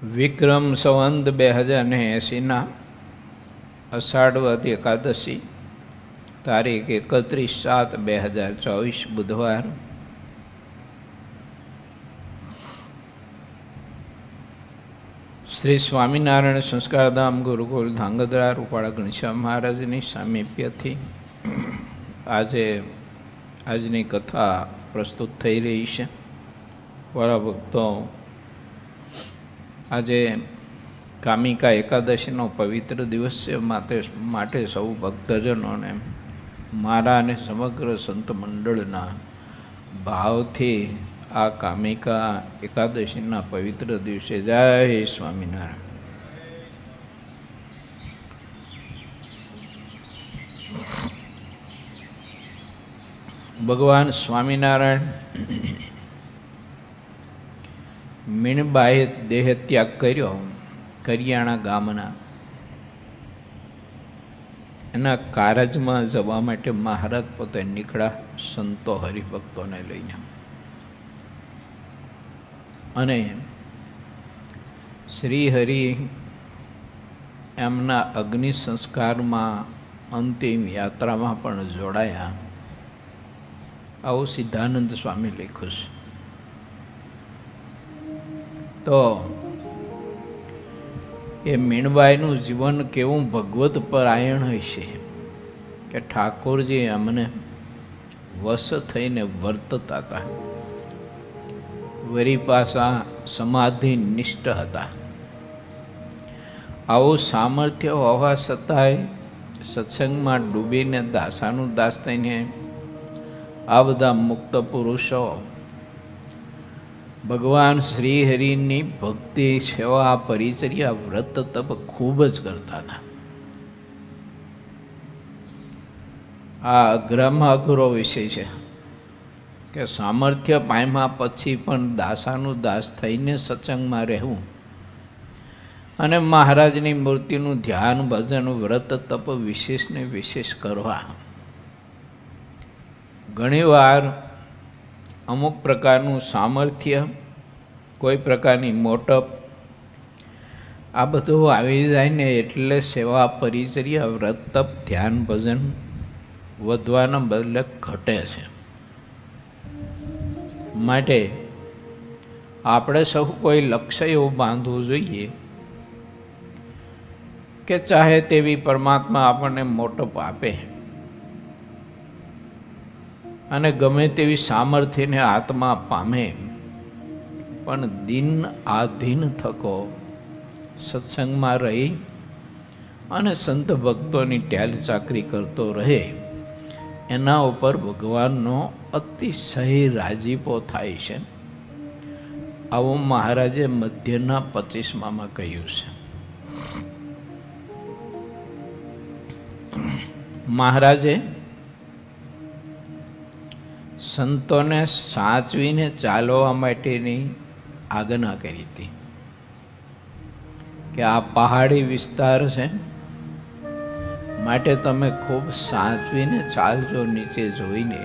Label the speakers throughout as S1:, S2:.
S1: વિક્રમ સંવંત 2080 અષાઢવદ એકાદશી તારીખ 31/7/2024 બુધવાર. શ્રી સ્વામિનારાયણ સંસ્કારધામ ગુરુકુલ ધાંગધ્રા રૂપાળા ઘનશ્યામ મહારાજની સામીપ્યથી આજની કથા પ્રસ્તુત થઈ રહી છે. મારા ભક્તો, આજે કામિકા એકાદશીનો પવિત્ર દિવસ છે. માટે સૌ ભક્તજનોને મારા અને સમગ્ર સંત મંડળના ભાવથી આ કામિકા એકાદશીના પવિત્ર દિવસે જય સ્વામિનારાયણ. ભગવાન સ્વામિનારાયણ મીણબાઈએ દેહ ત્યાગ કર્યો કરિયાણા ગામના. એના કારજમાં જવા માટે મહારાજ પોતે નીકળ્યા સંતો હરિભક્તોને લઈને. અને શ્રી હરિ એમના અગ્નિ સંસ્કારમાં અંતિમ યાત્રામાં પણ જોડાયા. આવું સિદ્ધાનંદ સ્વામી લખ્યું છે. તો એ મીણબાઈનું જીવન કેવું ભગવત પરાયણ હશે કે ઠાકોરજી અમને વશ થઈને વર્તતા હતા. વરી પાછા સમાધિ નિષ્ઠ હતા. આવું સામર્થ્ય હોવા છતાંય સત્સંગમાં ડૂબીને દાસાનું દાસ થઈને આ બધા મુક્ત પુરુષો ભગવાન શ્રી હરિની ભક્તિ, સેવા, પરિચર્યા, વ્રત, તપ ખૂબ જ કરતા હતા. આ અઘરામાં અઘરો વિષય છે કે સામર્થ્ય પામ્યા પછી પણ દાસાનું દાસ થઈને સત્સંગમાં રહેવું અને મહારાજની મૂર્તિનું ધ્યાન, ભજન, વ્રત, તપ વિશેષને વિશેષ કરવા. ઘણીવાર અમુક પ્રકારનું સામર્થ્ય, કોઈ પ્રકારની મોટપ, આ બધું આવી જાય ને એટલે સેવા, પરિચર્યા, વ્રત, તપ, ધ્યાન, ભજન વધવાના બદલે ઘટે છે. માટે આપણે સૌ કોઈ લક્ષ્ય એવું બાંધવું જોઈએ કે ચાહે તેવી પરમાત્મા આપણને મોટપ આપે અને ગમે તેવી સામર્થ્યને આત્મા પામે, પણ દિન આધીન થકો સત્સંગમાં રહી અને સંત ભક્તોની ટેલ ચાકરી કરતો રહે, એના ઉપર ભગવાનનો અતિશય રાજીપો થાય છે. આવું મહારાજે મધ્યના 25માં કહ્યું છે. મહારાજે સંતોને સાચવીને ચાલવા માટેની આજ્ઞા કરી હતી કે આ પહાડી વિસ્તાર છે, માટે તમે ખૂબ સાચવીને ચાલજો, નીચે જોઈને,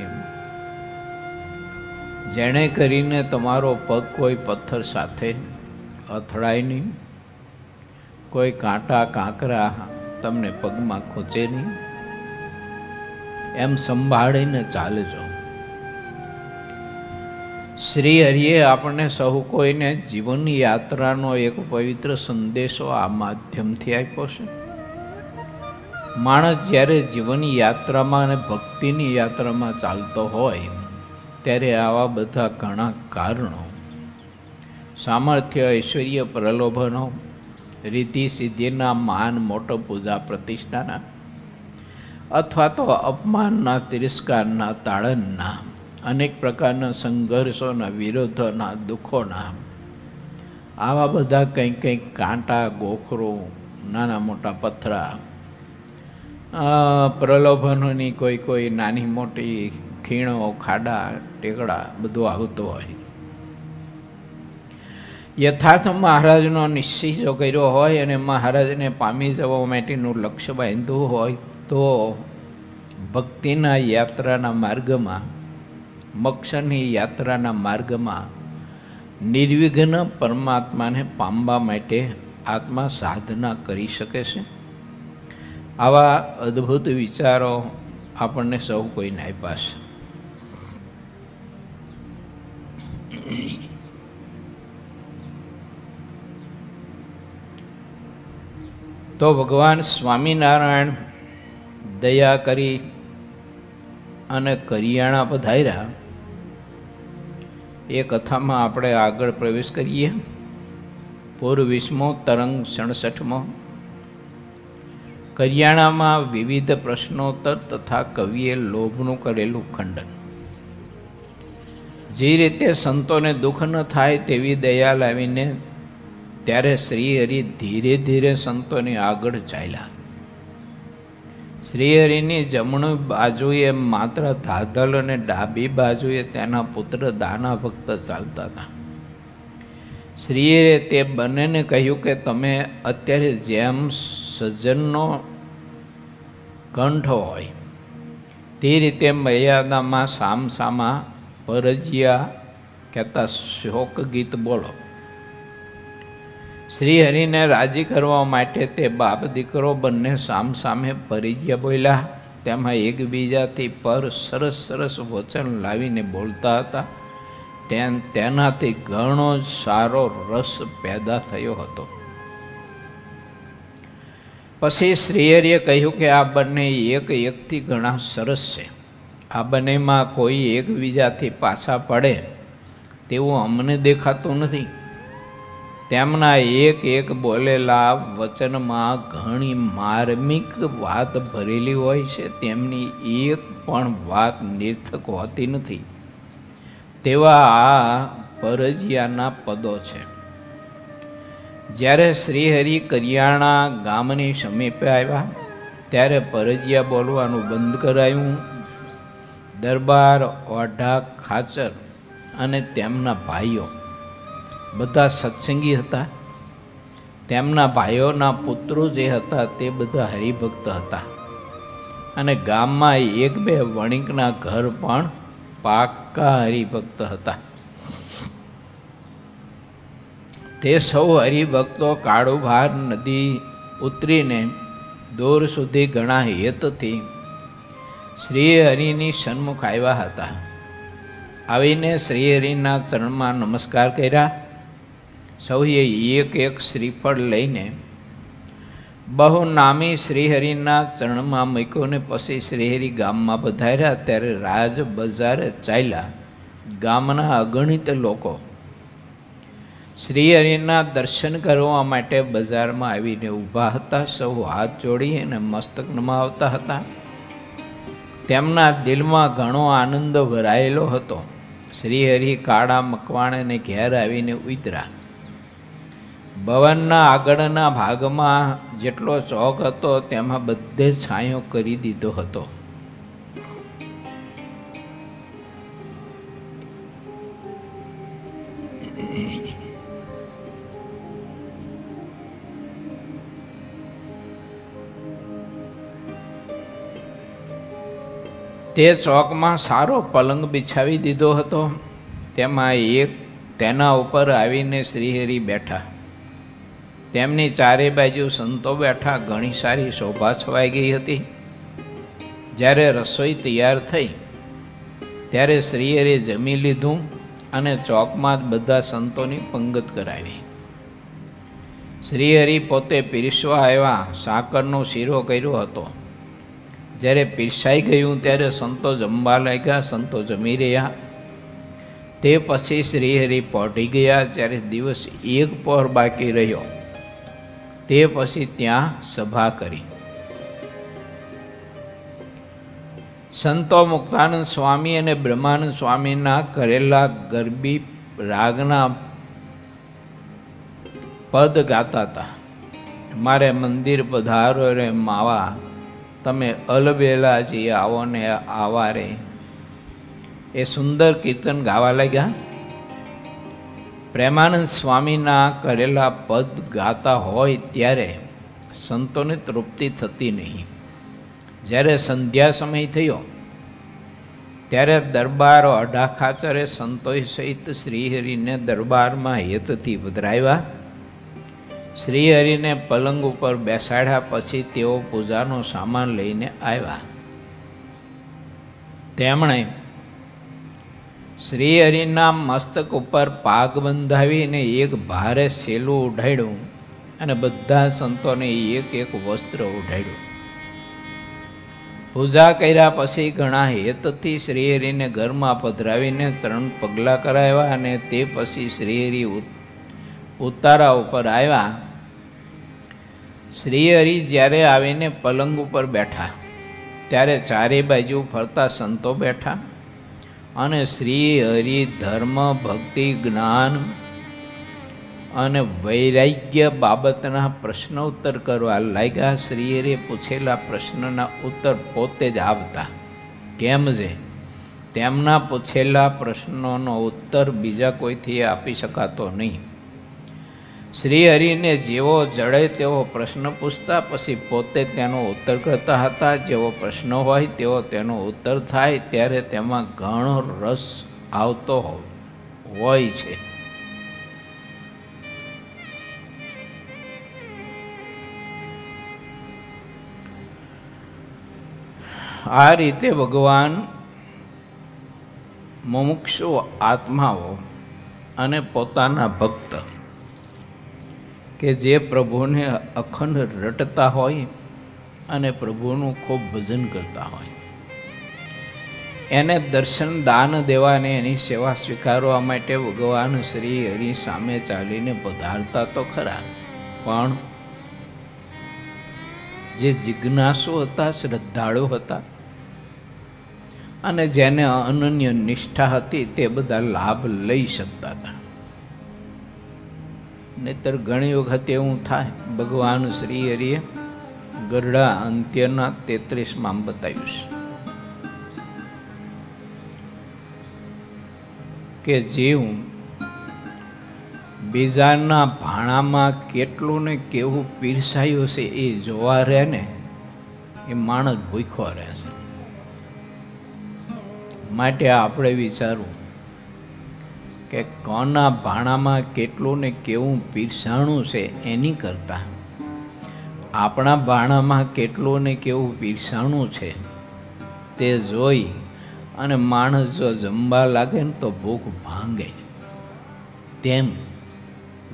S1: જેણે કરીને તમારો પગ કોઈ પથ્થર સાથે અથડાય નહીં, કોઈ કાંટા કાંકરા તમને પગમાં ખૂંચે નહીં, એમ સંભાળીને ચાલજો. શ્રી હરિએ આપણને સહુ કોઈને જીવન યાત્રાનો એક પવિત્ર સંદેશો આ માધ્યમથી આપ્યો છે. માણસ જ્યારે જીવન યાત્રામાં અને ભક્તિની યાત્રામાં ચાલતો હોય ત્યારે આવા બધા ઘણા કારણો, સામર્થ્ય, ઐશ્વર્ય, પ્રલોભનો, રીતિ સિદ્ધિના, માન, મોટો, પૂજા પ્રતિષ્ઠાના, અથવા તો અપમાનના, તિરસ્કારના, તાળનના, અનેક પ્રકારના સંઘર્ષોના, વિરોધોના, દુઃખોના, આવા બધા કંઈક કાંટા, ગોખરો, નાના મોટા પથરા, પ્રલોભનોની કોઈ નાની મોટી ખીણો, ખાડા, ટેકડા બધું આવતું હોય. યથાર્થ મહારાજનો નિશ્ચય જો કર્યો હોય અને મહારાજને પામી જવા માટેનું લક્ષ્ય બાંધ્યું હોય તો ભક્તિના યાત્રાના માર્ગમાં, મોક્ષની યાત્રાના માર્ગમાં નિર્વિઘ્ન પરમાત્માને પામવા માટે આત્મા સાધના કરી શકે છે. આવા અદ્ભુત વિચારો આપણને સૌ કોઈને આપ્યા છે. તો ભગવાન સ્વામિનારાયણ દયા કરી અને કરિયાણા પધાર્યા. એ કથામાં આપણે આગળ પ્રવેશ કરીએ. પૂર્વ20મો તરંગ 67મો. કરિયાણામાં વિવિધ પ્રશ્નોત્તર તથા કવિએ લોભનું કરેલું ખંડન. જે રીતે સંતોને દુઃખ ન થાય તેવી દયા લાવીને ત્યારે શ્રીહરિ ધીરે ધીરે સંતોની આગળ ચાલ્યા. શ્રીહરિની જમણી બાજુએ માત્ર ધાધલ અને ડાબી બાજુએ તેના પુત્ર દાના ભક્ત ચાલતા હતા. શ્રીહરિએ તે બંનેને કહ્યું કે તમે અત્યારે જેમ સજ્જનનો કંઠ હોય તે રીતે મર્યાદામાં સામસામા પરજિયા કહેતા શોક ગીત બોલો. શ્રીહરિને રાજી કરવા માટે તે બાપ દીકરો બંને સામસામે પરિજ્યા બોલ્યા. તેમાં એકબીજાથી પર સરસ સરસ વચન લાવીને બોલતા હતા. તેનાથી ઘણો સારો રસ પેદા થયો હતો. પછી શ્રીહરિએ કહ્યું કે આ બંને એકથી ઘણા સરસ છે. આ બંનેમાં કોઈ એકબીજાથી પાછા પડે તેવું અમને દેખાતું નથી. તેમના એક બોલેલા વચનમાં ઘણી માર્મિક વાત ભરેલી હોય છે. તેમની એક પણ વાત નિર્થક હોતી નથી. તેવા આ પરજિયાના પદો છે. જ્યારે શ્રીહરિ કરિયાણા ગામની સમીપે આવ્યા ત્યારે પરજિયા બોલવાનું બંધ કરાયું. દરબાર, ઓઢા, ખાચર અને તેમના ભાઈઓ બધા સત્સંગી હતા. તેમના ભાઈઓના પુત્રો જે હતા તે બધા હરિભક્ત હતા. અને ગામમાં 1-2 વણિકના ઘર પણ પાક્કા હરિભક્ત હતા. તે સૌ હરિભક્તો કાળુભાર નદી ઉતરીને દૂર સુધી ઘણા હેતથી શ્રીહરિની સન્મુખ આવ્યા હતા. આવીને શ્રીહરિના ચરણમાં નમસ્કાર કર્યા. સૌએ એક શ્રીફળ લઈને બહુ નામી શ્રીહરિના ચરણમાં મૂક્યોને પછી શ્રીહરિ ગામમાં પધાર્યા. ત્યારે રાજ બજારે ચાલ્યા ગામના અગણિત લોકો શ્રીહરિના દર્શન કરવા માટે બજારમાં આવીને ઊભા હતા. સૌ હાથ જોડી અને મસ્તક નમાવતા હતા. તેમના દિલમાં ઘણો આનંદ ભરાયેલો હતો. શ્રીહરિ કાળા મકવાણાને ઘેર આવીને ઉતર્યા. ભવનના આગળના ભાગમાં જેટલો ચોક હતો તેમાં બધે છાંયો કરી દીધો હતો. તે ચોકમાં સારો પલંગ બિછાવી દીધો હતો. તેમાં તેના ઉપર આવીને શ્રીહરિ બેઠા. તેમની ચારે બાજુ સંતો બેઠા. ઘણી સારી શોભા છવાઈ ગઈ હતી. જ્યારે રસોઈ તૈયાર થઈ ત્યારે શ્રીહરિએ જમી લીધું અને ચોકમાં જ બધા સંતોની પંગત કરાવી. શ્રીહરિ પોતે પીરસવા આવ્યા. સાકરનો શીરો કર્યો હતો. જ્યારે પીરસાઈ ગયું ત્યારે સંતો જમવા લાગ્યા. સંતો જમી રહ્યા. તે પછી શ્રીહરિ પહોંચી ગયા. જ્યારે દિવસ 1 પહોર બાકી રહ્યો તે પછી ત્યાં સભા કરી. સંતો મુક્તાનંદ સ્વામી અને બ્રહ્માનંદ સ્વામીના કરેલા ગરબી રાગના પદ ગાતા હતા. મારે મંદિર પધારો રે માવા, તમે અલબેલાજી આવો ને આવા રે. એ સુંદર કીર્તન ગાવા લાગ્યા. પ્રેમાનંદ સ્વામીના કરેલા પદ ગાતા હોય ત્યારે સંતોને તૃપ્તિ થતી નહીં. જ્યારે સંધ્યા સમય થયો ત્યારે દરબાર અઢા ખાચરે સંતોષ સહિત શ્રીહરિને દરબારમાં હેતથી પધરાવ્યા. શ્રીહરિને પલંગ ઉપર બેસાડ્યા પછી તેઓ પૂજાનો સામાન લઈને આવ્યા. તેમણે શ્રીહરિના મસ્તક ઉપર પાગ બંધાવીને એક ભારે સેલું ઉઢાડ્યું અને બધા સંતોને એક એક વસ્ત્ર ઉઢાડ્યું. પૂજા કર્યા પછી ઘણા હેતથી શ્રીહરિને ઘરમાં પધરાવીને 3 પગલાં કરાવ્યા અને તે પછી શ્રીહરિ ઉતારા ઉપર આવ્યા. શ્રીહરિ જ્યારે આવીને પલંગ ઉપર બેઠા ત્યારે ચારે બાજુ ફરતા સંતો બેઠા અને શ્રીહરિ ધર્મ, ભક્તિ, જ્ઞાન અને વૈરાગ્ય બાબતના પ્રશ્નોત્તર કરવા લાગ્યા. શ્રીહરિએ પૂછેલા પ્રશ્નના ઉત્તર પોતે જ આપતા. કેમ છે? તેમના પૂછેલા પ્રશ્નોનો ઉત્તર બીજા કોઈથી આપી શકાતો નહીં. શ્રીહરિને જેવો જડે તેવો પ્રશ્ન પૂછતા, પછી પોતે તેનો ઉત્તર કરતા હતા. જેવો પ્રશ્ન હોય તેવો તેનો ઉત્તર થાય ત્યારે તેમાં ઘણો રસ આવતો હોય છે. આ રીતે ભગવાન મુમુક્ષુ આત્માઓ અને પોતાના ભક્ત કે જે પ્રભુને અખંડ રટતા હોય અને પ્રભુનું ખૂબ ભજન કરતા હોય, એને દર્શન દાન દેવાને એની સેવા સ્વીકારવા માટે ભગવાન શ્રી હરિ સામે ચાલીને પધારતા તો ખરા, પણ જે જિજ્ઞાસુ હતા, શ્રદ્ધાળુ હતા અને જેને અનન્ય નિષ્ઠા હતી તે બધા લાભ લઈ શકતા હતા. નહીતર ઘણી વખત એવું થાય, ભગવાન શ્રી હરિએ ગરડા અંત્યના 33માં બતાવ્યું છે કે જીવ બીજાના ભાણામાં કેટલું ને કેવું પીરસાયું છે એ જોવા રહે ને એ માણસ ભૂખ્યો રહે છે. માટે આપણે વિચારવું કે કોના ભાણામાં કેટલું ને કેવું પીરસાણું છે એની કરતાં આપણા ભાણામાં કેટલું ને કેવું પીરસાણું છે તે જોઈ અને માણસ જો જમવા લાગે ને તો ભૂખ ભાંગે, તેમ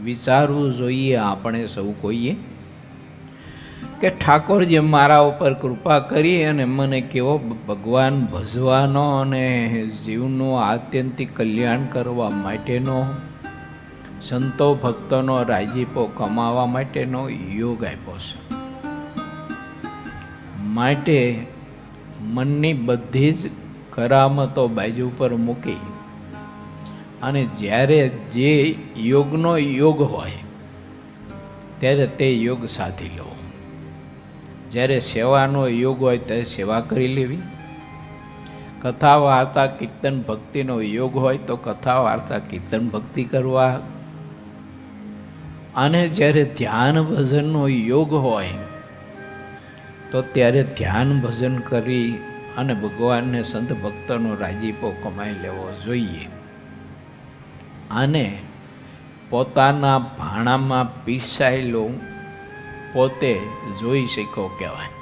S1: વિચારવું જોઈએ આપણે સૌ કોઈએ કે ઠાકોરજી મારા ઉપર કૃપા કરી અને મને કેવો ભગવાન ભજવાનો અને જીવનું આત્યંતિક કલ્યાણ કરવા માટેનો, સંતો ભક્તોનો રાજીપો કમાવા માટેનો યોગ આપ્યો છે. માટે મનની બધી જ કરામતો બાજુ પર મૂકી અને જ્યારે જે યોગનો યોગ હોય ત્યારે તે યોગ સાધી લો. જ્યારે સેવાનો યોગ હોય ત્યારે સેવા કરી લેવી, કથા વાર્તા કીર્તન ભક્તિનો યોગ હોય તો કથા વાર્તા કીર્તન ભક્તિ કરવા, અને જ્યારે ધ્યાન ભજનનો યોગ હોય તો ત્યારે ધ્યાન ભજન કરી અને ભગવાનને સંત ભક્તોનો રાજીપો કમાઈ લેવો જોઈએ. અને પોતાના ભાણામાં પીસાયેલું પોતે જોઈ શક્યો કહેવાય.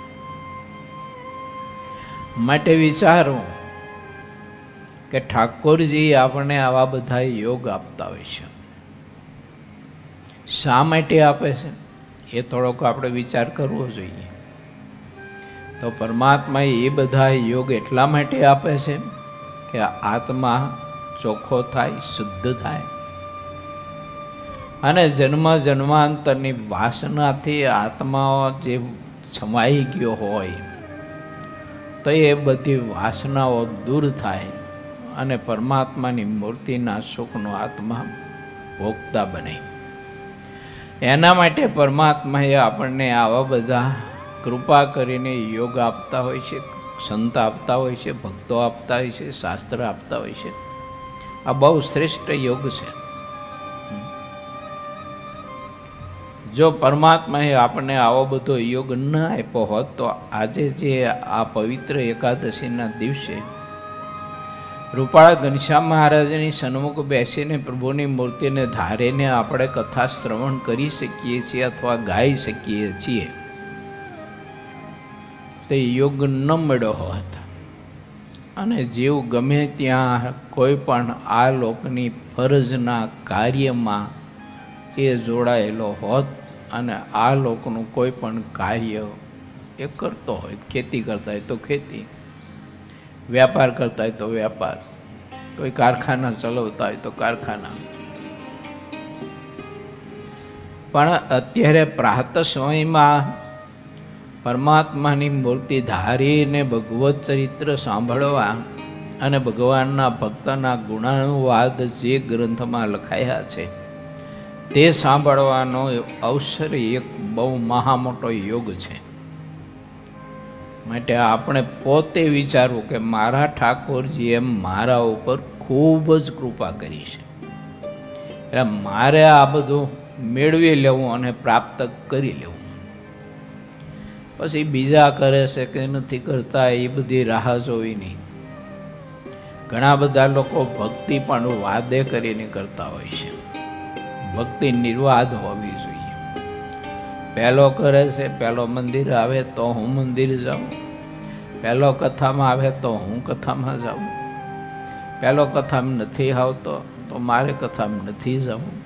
S1: માટે વિચારો કે ઠાકોરજી આપણને આવા બધા યોગ આપતા હોય છે. શા માટે આપે છે એ થોડોક આપણે વિચાર કરવો જોઈએ. તો પરમાત્મા એ બધા યોગ એટલા માટે આપે છે કે આત્મા ચોખ્ખો થાય, શુદ્ધ થાય અને જન્મ જન્માંતરની વાસનાથી આત્માઓ જે છમાઈ ગયો હોય તો એ બધી વાસનાઓ દૂર થાય અને પરમાત્માની મૂર્તિના સુખનો આત્મા ભોગતા બને. એના માટે પરમાત્માએ આપણને આવા બધા કૃપા કરીને યોગ આપતા હોય છે, સંત આપતા હોય છે, ભક્તો આપતા હોય છે, શાસ્ત્ર આપતા હોય છે. આ બહુ શ્રેષ્ઠ યોગ છે. જો પરમાત્માએ આપણને આવો બધો યોગ ન આપ્યો હોત તો આજે જે આ પવિત્ર એકાદશીના દિવસે રૂપાળા ઘનશ્યામ મહારાજની સન્મુખ બેસીને પ્રભુની મૂર્તિને ધારીને આપણે કથા શ્રવણ કરી શકીએ છીએ અથવા ગાઈ શકીએ છીએ, તે યોગ ન મળ્યો હોત અને જીવ ગમે ત્યાં કોઈ પણ આ લોકની ફરજના કાર્યમાં એ જોડાયેલો હોત અને આ લોકનું કોઈ પણ કાર્ય એ કરતો હોય, ખેતી કરતા હોય તો ખેતી, વ્યાપાર કરતા હોય તો વ્યાપાર, કોઈ કારખાના ચલાવતા હોય તો કારખાના. પણ અત્યારે પ્રાતઃ સમયમાં પરમાત્માની મૂર્તિ ધારીને ભગવત ચરિત્ર સાંભળવા અને ભગવાનના ભક્તના ગુણાનુવાદ જે ગ્રંથમાં લખાયા છે તે સાંભળવાનો અવસર એક બહુ મહામોટો યોગ છે. માટે આપણે પોતે વિચારવું કે મારા ઠાકોરજીએ મારા ઉપર ખૂબ જ કૃપા કરી છે, એટલે મારે આ બધું મેળવી લેવું અને પ્રાપ્ત કરી લેવું. પછી બીજા કરે છે કે નથી કરતા એ બધી રાહ જોવી નહીં. ઘણા બધા લોકો ભક્તિ પણ વાદે કરીને કરતા હોય છે. ભક્તિ નિર્વાદ હોવી જોઈએ. પહેલો કરે છે, પહેલો મંદિર આવે તો હું મંદિર જાઉં, પહેલો કથામાં આવે તો હું કથામાં જાઉં, પહેલો કથામાં નથી આવતો તો મારે કથામાં નથી જવું,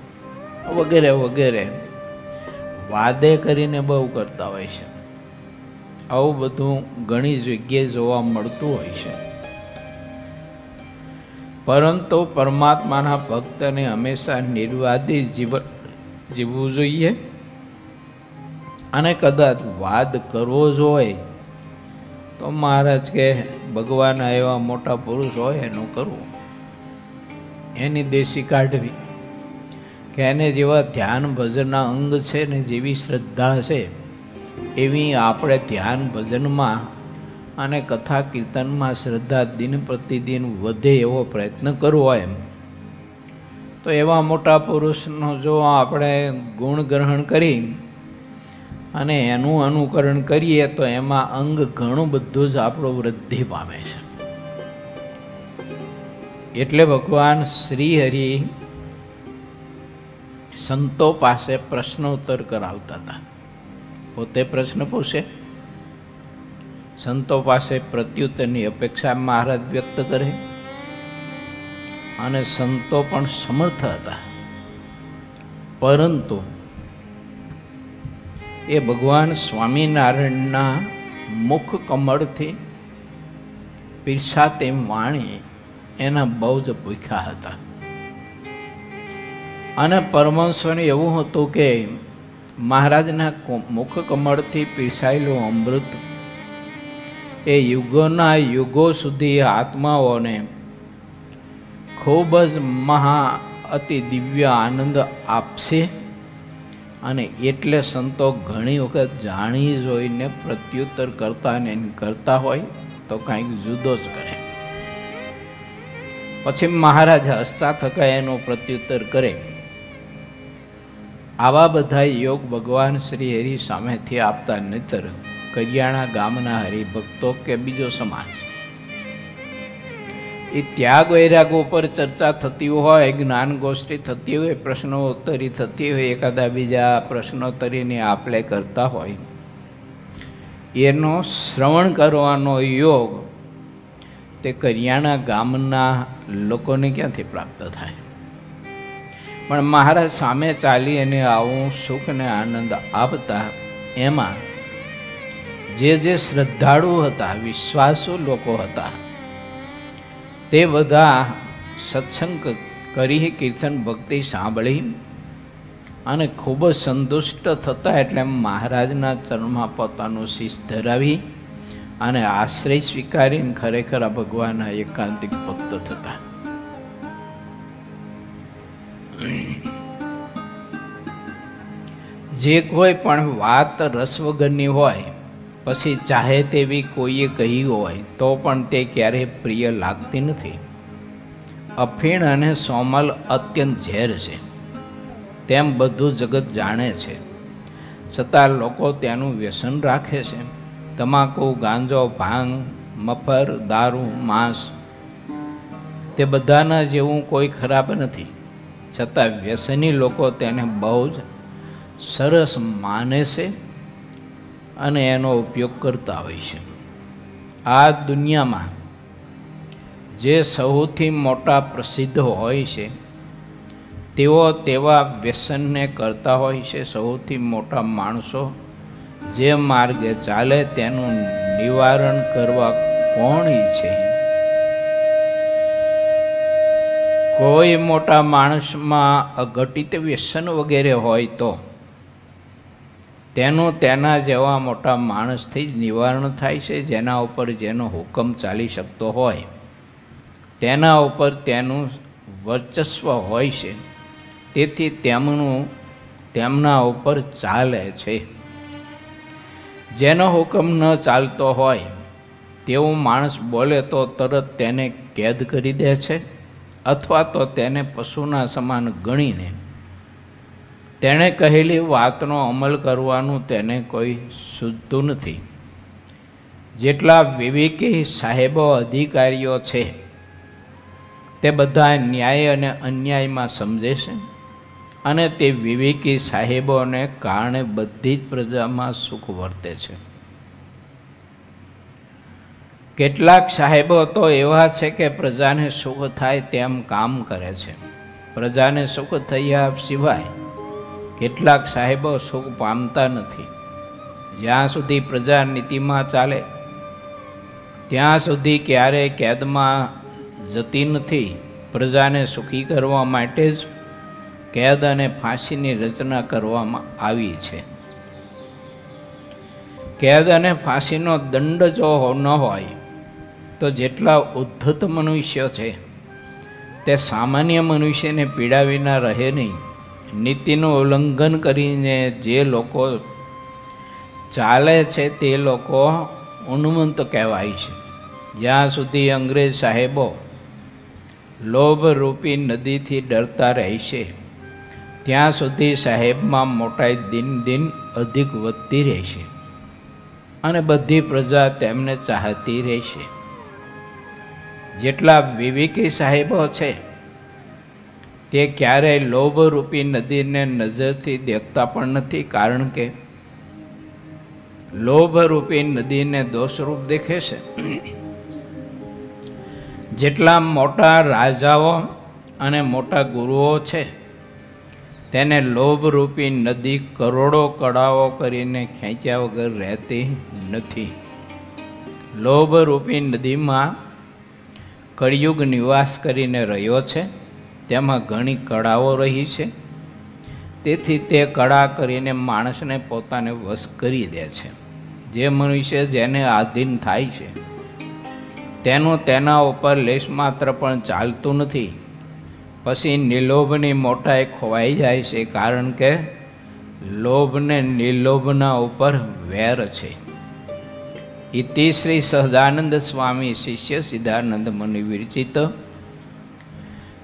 S1: વગેરે વગેરે વાદે કરીને બહુ કરતા હોય છે. આવું બધું ઘણી જગ્યાએ જોવા મળતું હોય છે. પરંતુ પરમાત્માના ભક્તને હંમેશા નિર્વાદી જીવન જીવવું જોઈએ અને કદાચ વાદ કરવો જોઈએ તો મહારાજ કે ભગવાનના એવા મોટા પુરુષ હોય એનું કરવું, એની દેશી કાઢવી, કે એને જેવા ધ્યાન ભજનના અંગ છે ને જેવી શ્રદ્ધા છે એવી આપણે ધ્યાન ભજનમાં અને કથા કીર્તનમાં શ્રદ્ધા દિન પ્રતિદિન વધે એવો પ્રયત્ન કરવો. એમ તો એવા મોટા પુરુષનો જો આપણે ગુણ ગ્રહણ કરી અને એનું અનુકરણ કરીએ તો એમાં અંગ ઘણું બધું જ આપણું વૃદ્ધિ પામે છે. એટલે ભગવાન શ્રી હરિ સંતો પાસે પ્રશ્નોત્તર કરાવતા હતા. પોતે પ્રશ્ન પૂછે, સંતો પાસે પ્રત્યુત્તરની અપેક્ષા મહારાજ વ્યક્ત કરે અને સંતો પણ સમર્થ હતા. પરંતુ એ ભગવાન સ્વામિનારાયણના મુખ કમળથી પીરસાતી વાણી એના બહુ જ ભૂખ્યા હતા. અને પરમહંસોને એવું હતું કે મહારાજના મુખ કમળથી પીરસાયેલું અમૃત એ યુગોના યુગો સુધી આત્માઓને ખૂબ જ મહા અતિ દિવ્ય આનંદ આપશે. અને એટલે સંતો ઘણી વખત જાણી જોઈને પ્રત્યુત્તર કરતા ને કરતા હોય તો કંઈક જુદો જ કરે. પછી મહારાજ હસતા થકા એનો પ્રત્યુત્તર કરે. આવા બધા યોગ ભગવાન શ્રી હરિ સામેથી આપતા નહીતર કરિયાણા ગામના હરિભક્તો કે બીજો સમાજ એ ત્યાગ વૈરાગ ઉપર ચર્ચા થતી હોય, જ્ઞાન ગોષ્ઠી થતી હોય, પ્રશ્નોત્તરી થતી હોય, એકાદા બીજા પ્રશ્નોત્તરીને આપણે કરતા હોય, એનો શ્રવણ કરવાનો યોગ તે કરિયાણા ગામના લોકોને ક્યાંથી પ્રાપ્ત થાય? પણ મહારાજ સામે ચાલી અને આવું સુખ ને આનંદ આપતા. એમાં જે શ્રદ્ધાળુ હતા, વિશ્વાસુ લોકો હતા, તે બધા સત્સંગ કરી, કીર્તન ભક્તિ સાંભળી અને ખૂબ જ સંતુષ્ટ થતા. એટલે મહારાજના ચરણમાં પોતાનું શીશ ધરાવી અને આશ્રય સ્વીકારીને ખરેખર આ ભગવાનના એકાંતિક ભક્ત થતા. જે કોઈ પણ વાત રસ વગરની હોય, પછી ચાહે તેવી કોઈએ કહી હોય તો પણ તે ક્યારેય પ્રિય લાગતી નથી. અફીણ અને સોમલ અત્યંત ઝેર છે તેમ બધું જગત જાણે છે, છતાં લોકો તેનું વ્યસન રાખે છે. તમાકુ, ગાંજો, ભાંગ, મફર, દારૂ, માંસ તે બધાના જેવું કોઈ ખરાબ નથી, છતાં વ્યસની લોકો તેને બહુ જ સરસ માને છે અને એનો ઉપયોગ કરતા હોય છે. આ દુનિયામાં જે સૌથી મોટા પ્રસિદ્ધ હોય છે તેઓ તેવા વ્યસનને કરતા હોય છે. સૌથી મોટા માણસો જે માર્ગે ચાલે તેનું નિવારણ કરવા કોણ ઈચ્છે? કોઈ મોટા માણસમાં અઘટિત વ્યસન વગેરે હોય તો તેનું તેના જેવા મોટા માણસથી જ નિવારણ થાય છે. જેના ઉપર જેનો હુકમ ચાલી શકતો હોય તેના ઉપર તેનું વર્ચસ્વ હોય છે, તેથી તેમના ઉપર ચાલે છે. જેનો હુકમ ન ચાલતો હોય તેવું માણસ બોલે તો તરત તેને કેદ કરી દે છે, અથવા તો તેને પશુના સમાન ગણીને તેણે કહેલી વાતનો અમલ કરવાનું તેને કોઈ સૂઝતું નથી. જેટલા વિવેકી સાહેબો અધિકારીઓ છે તે બધા ન્યાય અને અન્યાયમાં સમજે છે અને તે વિવેકી સાહેબોને કારણે બધી જ પ્રજામાં સુખ વર્તે છે. કેટલાક સાહેબો તો એવા છે કે પ્રજાને સુખ થાય તેમ કામ કરે છે. પ્રજાને સુખ થયા સિવાય કેટલાક સાહેબો સુખ પામતા નથી. જ્યાં સુધી પ્રજા નીતિમાં ચાલે ત્યાં સુધી ક્યારેય કેદમાં જતી નથી. પ્રજાને સુખી કરવા માટે જ કેદ અને ફાંસીની રચના કરવામાં આવી છે. કેદ અને ફાંસીનો દંડ જો ન હોય તો જેટલા ઉદ્ધત મનુષ્ય છે તે સામાન્ય મનુષ્યને પીડા વિના રહે નહીં. નીતિનું ઉલ્લંઘન કરીને જે લોકો ચાલે છે તે લોકો ઉન્મત્ત કહેવાય છે. જ્યાં સુધી અંગ્રેજ સાહેબો લોભરૂપી નદીથી ડરતા રહેશે ત્યાં સુધી સાહેબમાં મોટાઈ દિન દિન અધિક વધતી રહેશે અને બધી પ્રજા તેમને ચાહતી રહેશે. જેટલા વિવેકી સાહેબો છે તે ક્યારેય લોભરૂપી નદીને નજરથી દેખતા પણ નથી, કારણ કે લોભરૂપી નદીને દોષરૂપ દેખે છે. જેટલા મોટા રાજાઓ અને મોટા ગુરુઓ છે તેને લોભરૂપી નદી કરોડો કડાવો કરીને ખેંચ્યા વગર રહેતી નથી. લોભરૂપી નદીમાં કળિયુગ નિવાસ કરીને રહ્યો છે. તેમાં ઘણી કળાઓ રહી છે, તેથી તે કળા કરીને માણસને પોતાને વશ કરી દે છે. જે મનુષ્ય જેને આધીન થાય છે તેનું તેના ઉપર લેશ માત્ર પણ ચાલતું નથી. પછી નિલોભની મોટાઈ ખોવાઈ જાય છે, કારણ કે લોભને નિલોભના ઉપર વેર છે. ઇતિ શ્રી સહજાનંદ સ્વામી શિષ્ય સિદ્ધાનંદ મુનિ વિરચિત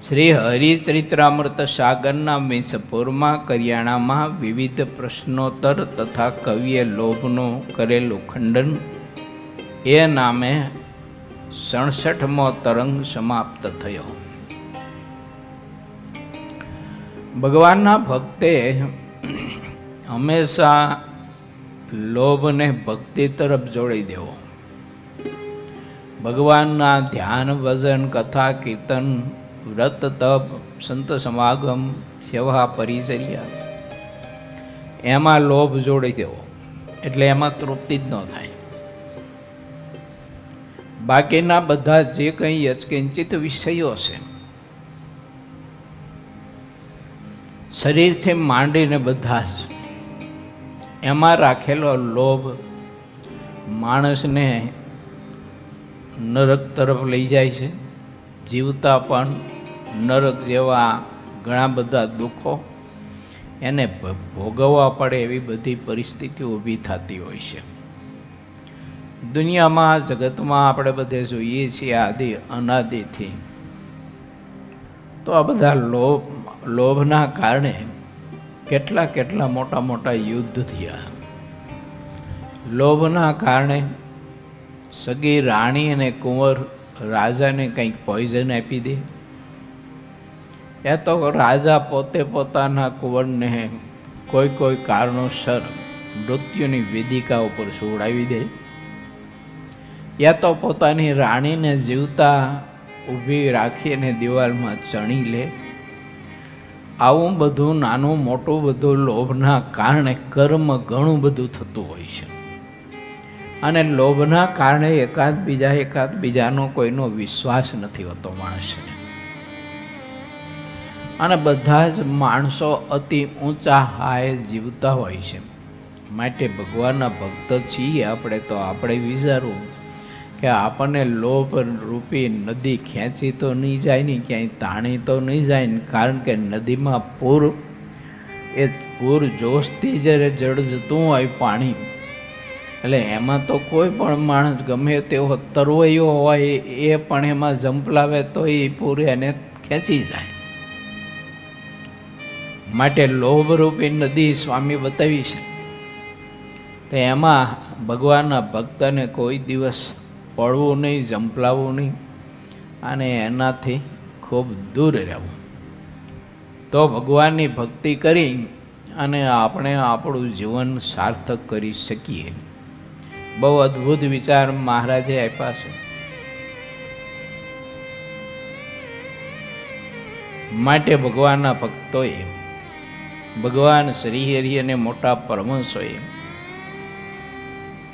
S1: શ્રી હરિચરિત્રામૃત સાગરના મિંસપુરમાં કરિયાણામાં વિવિધ પ્રશ્નોત્તર તથા કવિએ લોભનું કરેલું ખંડન એ નામે 67મો તરંગ સમાપ્ત થયો. ભગવાનના ભક્તે હંમેશા લોભને ભક્તિ તરફ જોડી દેવો. ભગવાનના ધ્યાન, ભજન, કથા, કીર્તન, વ્રત, તપ, સંત સમાગમ, સેવા, પરિચર્યા એમાં લોભ જોડી દેવો એટલે એમાં તૃપ્તિ જ ન થાય. બાકીના બધા જે કંઈ યત્કિંચિત વિષયો છે, શરીરથી માંડીને બધા જ એમાં રાખેલો લોભ માણસને નરક તરફ લઈ જાય છે. જીવતા પણ નરક જેવા ઘણા બધા દુઃખો એને ભોગવવા પડે એવી બધી પરિસ્થિતિ ઊભી થતી હોય છે. દુનિયામાં, જગતમાં આપણે બધે જોઈએ છીએ આદિ અનાદિથી, તો આ બધા લોભના કારણે કેટલા મોટા મોટા યુદ્ધ થયા. લોભના કારણે સગી રાણી અને કુંવર રાજાને કંઈક પોઈઝન આપી દે. એ તો રાજા પોતે પોતાના કુંવરને કોઈ કારણોસર મૃત્યુની વેદિકા ઉપર સુવડાવી દે, યા તો પોતાની રાણીને જીવતા ઊભી રાખીને દિવાલમાં ચણી લે. આવું બધું નાનું મોટું બધું લોભના કારણે કર્મ ઘણું બધું થતું હોય છે. અને લોભના કારણે એકાદ બીજાનો કોઈનો વિશ્વાસ નથી હોતો માણસને. અને બધા જ માણસો અતિ ઊંચા હાય જીવતા હોય છે. માટે ભગવાનના ભક્ત છીએ આપણે તો આપણે વિચારવું કે આપણને લોભ રૂપી નદી ખેંચી તો નહીં જાય ને, ક્યાંય તાણી તો નહીં જાય ને. કારણ કે નદીમાં પૂર જોશથી જ્યારે જળ જતું હોય પાણી, એટલે એમાં તો કોઈ પણ માણસ ગમે તેવો તરવૈયો હોય એ પણ એમાં ઝંપલાવે તો એ પૂર એને ખેંચી જાય. માટે લોભરૂપી નદી સ્વામી બતાવી છે. તો એમાં ભગવાનના ભક્તને કોઈ દિવસ પડવું નહીં, ઝંપલાવવું નહીં અને એનાથી ખૂબ દૂર રહેવું. તો ભગવાનની ભક્તિ કરી અને આપણે આપણું જીવન સાર્થક કરી શકીએ. બહુ અદ્ભુત વિચાર મહારાજે આપ્યા છે. માટે ભગવાનના ભક્તોએ, ભગવાન શ્રીહરિ અને મોટા પરમહંસોએ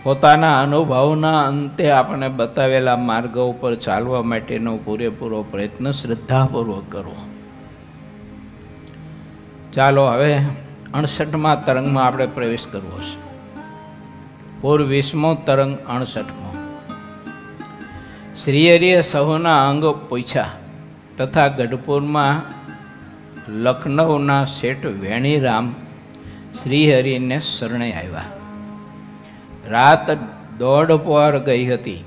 S1: પોતાના અનુભવના અંતે આપણે બતાવેલા માર્ગ ઉપર ચાલવા માટેનો પૂરેપૂરો પ્રયત્ન શ્રદ્ધાપૂર્વક કરવો. ચાલો હવે 68મા તરંગમાં આપણે પ્રવેશ કરવો છે. પૂર્વ 20મો તરંગ 68મો. શ્રીહરિએ સહુના અંગ પૂછ્યા તથા ગઢપુરમાં લખનૌના શેઠ વેણીરામ શ્રીહરિને શરણે આવ્યા. રાત 1:30 ગઈ હતી.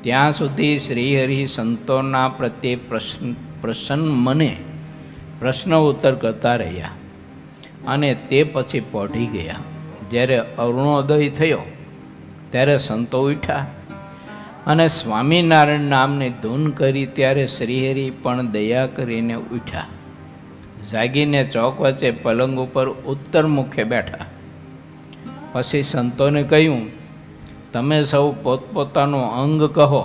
S1: ત્યાં સુધી શ્રીહરિ સંતોના પ્રત્યે પ્રસન્ન મને પ્રશ્ન ઉત્તર કરતા રહ્યા અને તે પછી પહોંચી ગયા. જ્યારે અરુણોદય થયો ત્યારે સંતો ઉઠ્યા અને સ્વામિનારાયણ નામની ધૂન કરી. ત્યારે શ્રીહરિ પણ દયા કરીને ઉઠ્યા. જાગીને ચોક વચ્ચે પલંગ ઉપર ઉત્તર મુખે બેઠા. પછી સંતોને કહ્યું, તમે સૌ પોતપોતાનું અંગ કહો.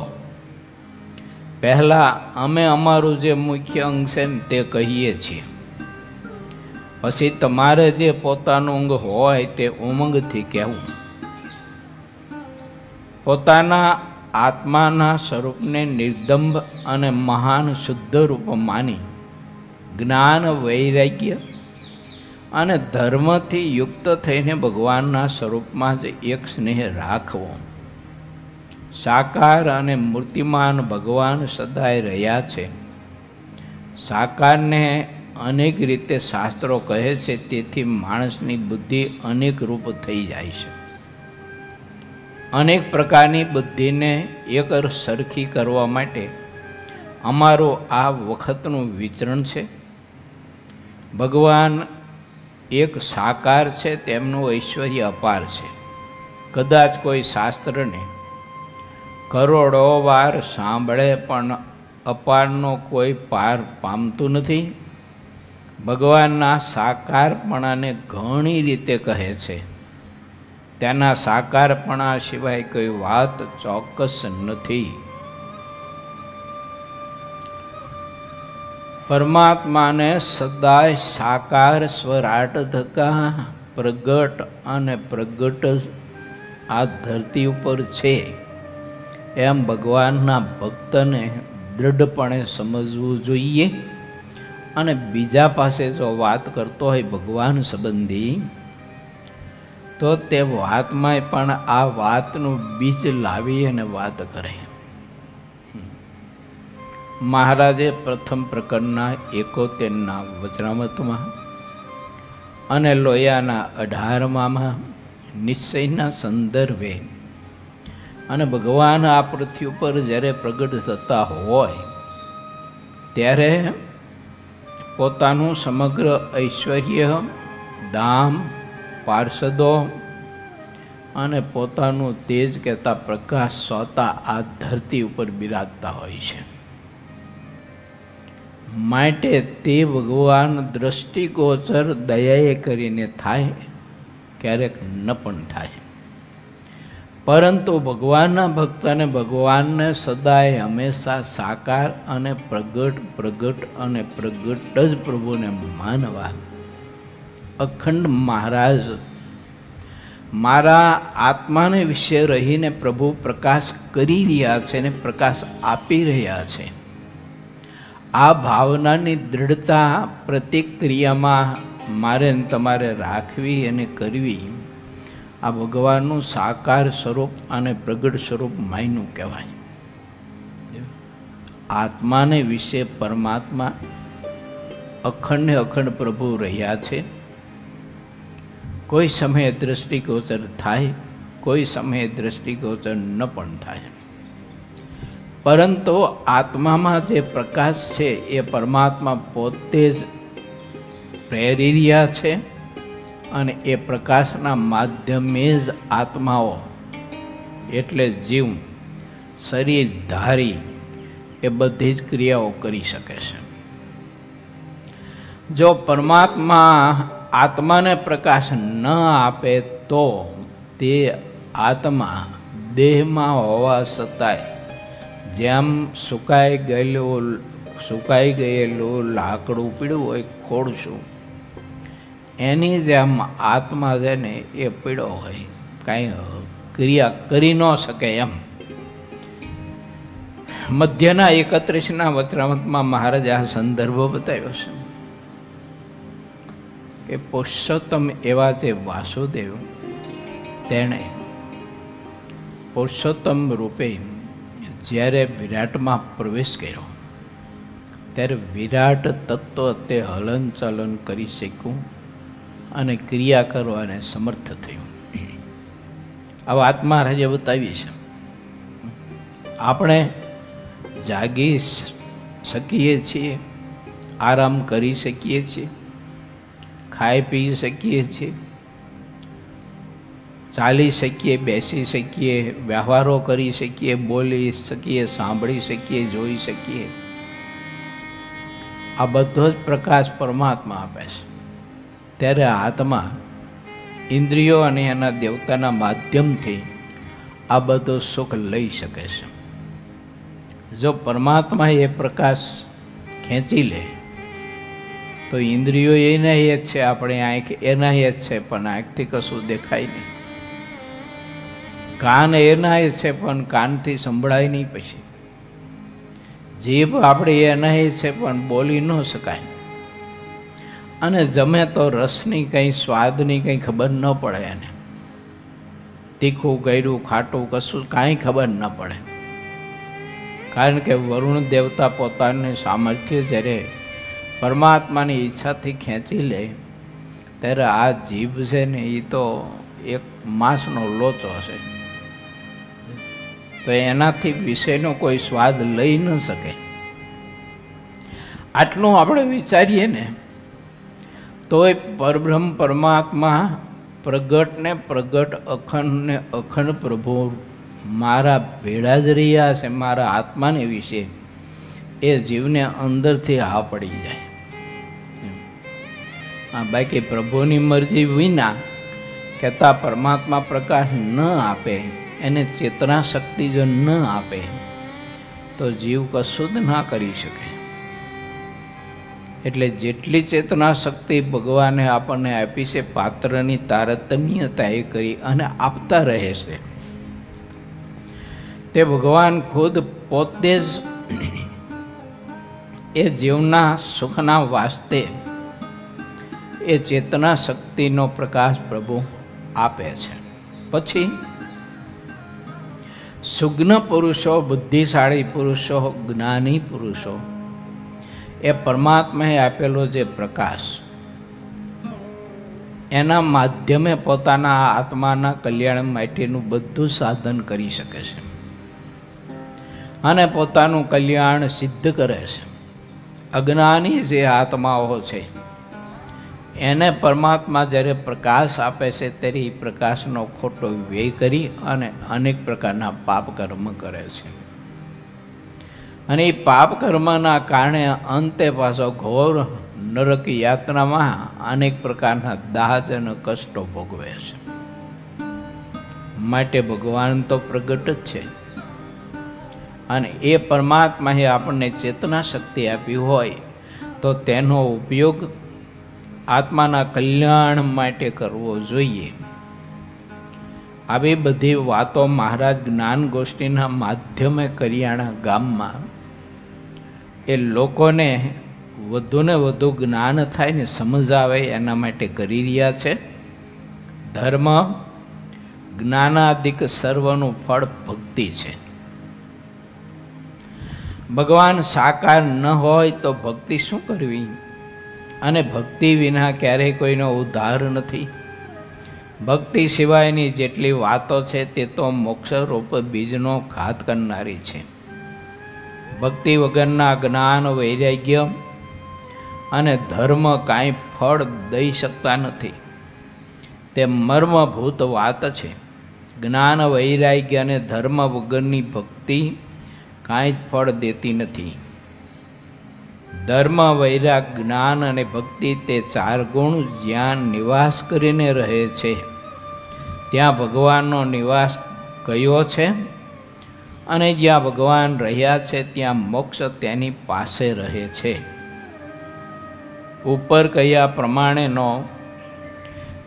S1: પહેલાં અમે અમારું જે મુખ્ય અંગ છે ને તે કહીએ છીએ, પછી તમારે જે પોતાનું અંગ હોય તે ઉમંગથી કહેવું. પોતાના આત્માના સ્વરૂપને નિર્દંભ અને મહાન શુદ્ધ રૂપ માની જ્ઞાન, વૈરાગ્ય અને ધર્મથી યુક્ત થઈને ભગવાનના સ્વરૂપમાં જ એક સ્નેહ રાખવો. સાકાર અને મૂર્તિમાન ભગવાન સદાય રહ્યા છે. સાકારને અનેક રીતે શાસ્ત્રો કહે છે, તેથી માણસની બુદ્ધિ અનેક રૂપ થઈ જાય છે. અનેક પ્રકારની બુદ્ધિને એક સરખી કરવા માટે અમારું આ વખતનું વિચરણ છે. ભગવાન એક સાકાર છે, તેમનું ઐશ્વર્ય અપાર છે. કદાચ કોઈ શાસ્ત્રને કરોડો વાર સાંભળે પણ અપારનો કોઈ પાર પામતું નથી. ભગવાનના સાકારપણાને ઘણી રીતે કહે છે. તેના સાકારપણા સિવાય કોઈ વાત ચોક્કસ નથી. પરમાત્માને સદાય સાકાર સ્વરાટ થકા પ્રગટ અને પ્રગટ આ ધરતી ઉપર છે એમ ભગવાનના ભક્તને દૃઢપણે સમજવું જોઈએ. અને બીજા પાસે જો વાત કરતો હોય ભગવાન સંબંધી, તો તે વાતમાં પણ આ વાતનું બીજ લાવી અને વાત કરે. મહારાજે પ્રથમ પ્રકરણના 71ના વચનામૃતમાં અને લોયાના 18માં નિશ્ચયના સંદર્ભે અને ભગવાન આ પૃથ્વી ઉપર જ્યારે પ્રગટ થતા હોય ત્યારે પોતાનું સમગ્ર ઐશ્વર્ય, ધામ, પાર્ષદો અને પોતાનું તેજ કહેતા પ્રકાશ સોતા આ ધરતી ઉપર બિરાજતા હોય છે. માટે તે ભગવાન દ્રષ્ટિગોચર દયાએ કરીને થાય, ક્યારેક ન પણ થાય. પરંતુ ભગવાનના ભક્તને ભગવાનને સદાય હંમેશા સાકાર અને પ્રગટ અને પ્રગટ જ પ્રભુને માનવા. અખંડ મહારાજ મારા આત્માને વિશે રહીને પ્રભુ પ્રકાશ કરી રહ્યા છે ને પ્રકાશ આપી રહ્યા છે. આ ભાવનાની દૃઢતા પ્રતિક્રિયામાં મારે તમારે રાખવી અને કરવી. આ ભગવાનનું સાકાર સ્વરૂપ અને પ્રગટ સ્વરૂપ માયનું કહેવાય. આત્માને વિશે પરમાત્મા અખંડ પ્રભુ રહ્યા છે. કોઈ સમયે દ્રષ્ટિગોચર થાય, કોઈ સમયે દ્રષ્ટિગોચર ન પણ થાય. પરંતુ આત્મામાં જે પ્રકાશ છે એ પરમાત્મા પોતે જ પ્રેરી રહ્યા છે અને એ પ્રકાશના માધ્યમે જ આત્માઓ એટલે જીવ શરીર ધારી એ બધી જ ક્રિયાઓ કરી શકે છે. જો પરમાત્મા આત્માને પ્રકાશ ન આપે તો તે આત્મા દેહમાં હોવા છતાંય જેમ સુકાઈ ગયેલું લાકડું પીળું હોય ખોડશું, એની જેમ આત્મા છે ને એ પીળો હોય, કાંઈ ક્રિયા કરી ન શકે એમ. મધ્યના 31ના વચનામૃતમાં મહારાજ આ સંદર્ભો બતાવ્યો છે કે પુરુષોત્તમ એવા જે વાસુદેવ તેણે પુરુષોત્તમ રૂપે જ્યારે વિરાટમાં પ્રવેશ કર્યો ત્યારે વિરાટ તત્વ તે હલનચલન કરી શક્યું અને ક્રિયા કરવાને સમર્થ થયું. આ વાત મહારાજે બતાવી છે. આપણે જાગી શકીએ છીએ, આરામ કરી શકીએ છીએ, ખાઈ પી શકીએ છીએ, ચાલી શકીએ, બેસી શકીએ, વ્યવહારો કરી શકીએ, બોલી શકીએ, સાંભળી શકીએ, જોઈ શકીએ. આ બધો જ પ્રકાશ પરમાત્મા આપે છે. ત્યારે આત્મા ઇન્દ્રિયો અને એના દેવતાના માધ્યમથી આ બધો સુખ લઈ શકે છે. જો પરમાત્મા એ પ્રકાશ ખેંચી લે તો ઇન્દ્રિયો એના જ છે, આપણે આંખ એના જ છે, પણ આંખથી કશું દેખાય નહીં. કાન એના જ છે, પણ કાનથી સંભળાય નહીં. પછી જીભ આપણે એના જ છે, પણ બોલી ન શકાય. અને જમે તો રસની કંઈ સ્વાદની કંઈ ખબર ન પડે એને. તીખું ગળ્યું ખાટું કશું કાંઈ ખબર ન પડે. કારણ કે વરુણ દેવતા પોતાનું સામર્થ્ય જ્યારે પરમાત્માની ઈચ્છાથી ખેંચી લે ત્યારે આ જીભ છે ને એ તો એક માંસનો લોચો છે, તો એનાથી વિષયનો કોઈ સ્વાદ લઈ ન શકે. આટલું આપણે વિચારીએ ને તોય પરબ્રહ્મ પરમાત્મા પ્રગટ અખંડ પ્રભુ મારા ભેળા જ રહ્યા છે. મારા આત્માને વિશે એ જીવને અંદરથી હા પડી જાય. બાકી પ્રભુની મરજી વિના કહેતા પરમાત્મા પ્રકાશ ન આપે, એને ચેતના શક્તિ જો ન આપે તો જીવ કશું જ ના કરી શકે. એટલે જેટલી ચેતના શક્તિ ભગવાને આપણને આપી છે, પાત્રની તારતમ્યતા એ કરી અને આપતા રહે છે. તે ભગવાન ખુદ પોતે જ એ જીવના સુખના વાસ્તે એ ચેતના શક્તિનો પ્રકાશ પ્રભુ આપે છે. પછી સુજ્ઞ પુરુષો, બુદ્ધિશાળી પુરુષો, જ્ઞાની પુરુષો એ પરમાત્માએ આપેલો જે પ્રકાશ એના માધ્યમે પોતાના આત્માના કલ્યાણ માટેનું બધું સાધન કરી શકે છે અને પોતાનું કલ્યાણ સિદ્ધ કરે છે. અજ્ઞાની જે આત્માઓ છે એને પરમાત્મા જ્યારે પ્રકાશ આપે છે ત્યારે એ પ્રકાશનો ખોટો વ્યય કરી અને અનેક પ્રકારના પાપ કર્મ કરે છે. અને એ પાપ કર્મના કારણે અંતે પાછો ઘોર નરક યાત્રામાં અનેક પ્રકારના દાહ અને કષ્ટો ભોગવે છે. માટે ભગવાન તો પ્રગટ જ છે, અને એ પરમાત્માએ આપણને ચેતના શક્તિ આપી હોય તો તેનો ઉપયોગ આત્માના કલ્યાણ માટે કરવો જોઈએ. આવી બધી વાતો મહારાજ જ્ઞાન ગોષ્ઠીના માધ્યમે કરિયાણા ગામમાં એ લોકોને વધુને વધુ જ્ઞાન થાય ને સમજ આવે એના માટે કરી રહ્યા છે. ધર્મ જ્ઞાનાદિક સર્વનું ફળ ભક્તિ છે. ભગવાન સાકાર ન હોય તો ભક્તિ શું કરવી? અને ભક્તિ વિના ક્યારેય કોઈનો ઉદ્ધાર નથી. ભક્તિ સિવાયની જેટલી વાતો છે તે તો મોક્ષરૂપ બીજનો ઘાત કરનારી છે. ભક્તિ વગરના જ્ઞાન, વૈરાગ્ય અને ધર્મ કાંઈ ફળ દઈ શકતા નથી. તે મર્મભૂત વાત છે. જ્ઞાન, વૈરાગ્ય અને ધર્મ વગરની ભક્તિ કાંઈ જ ફળ દેતી નથી. ધર્મ, વૈરાગ, જ્ઞાન અને ભક્તિ તે ચાર ગુણ જ્યાં નિવાસ કરીને રહે છે ત્યાં ભગવાનનો નિવાસ કયો છે, અને જ્યાં ભગવાન રહ્યા છે ત્યાં મોક્ષ તેની પાસે રહે છે. ઉપર કહ્યા પ્રમાણેનો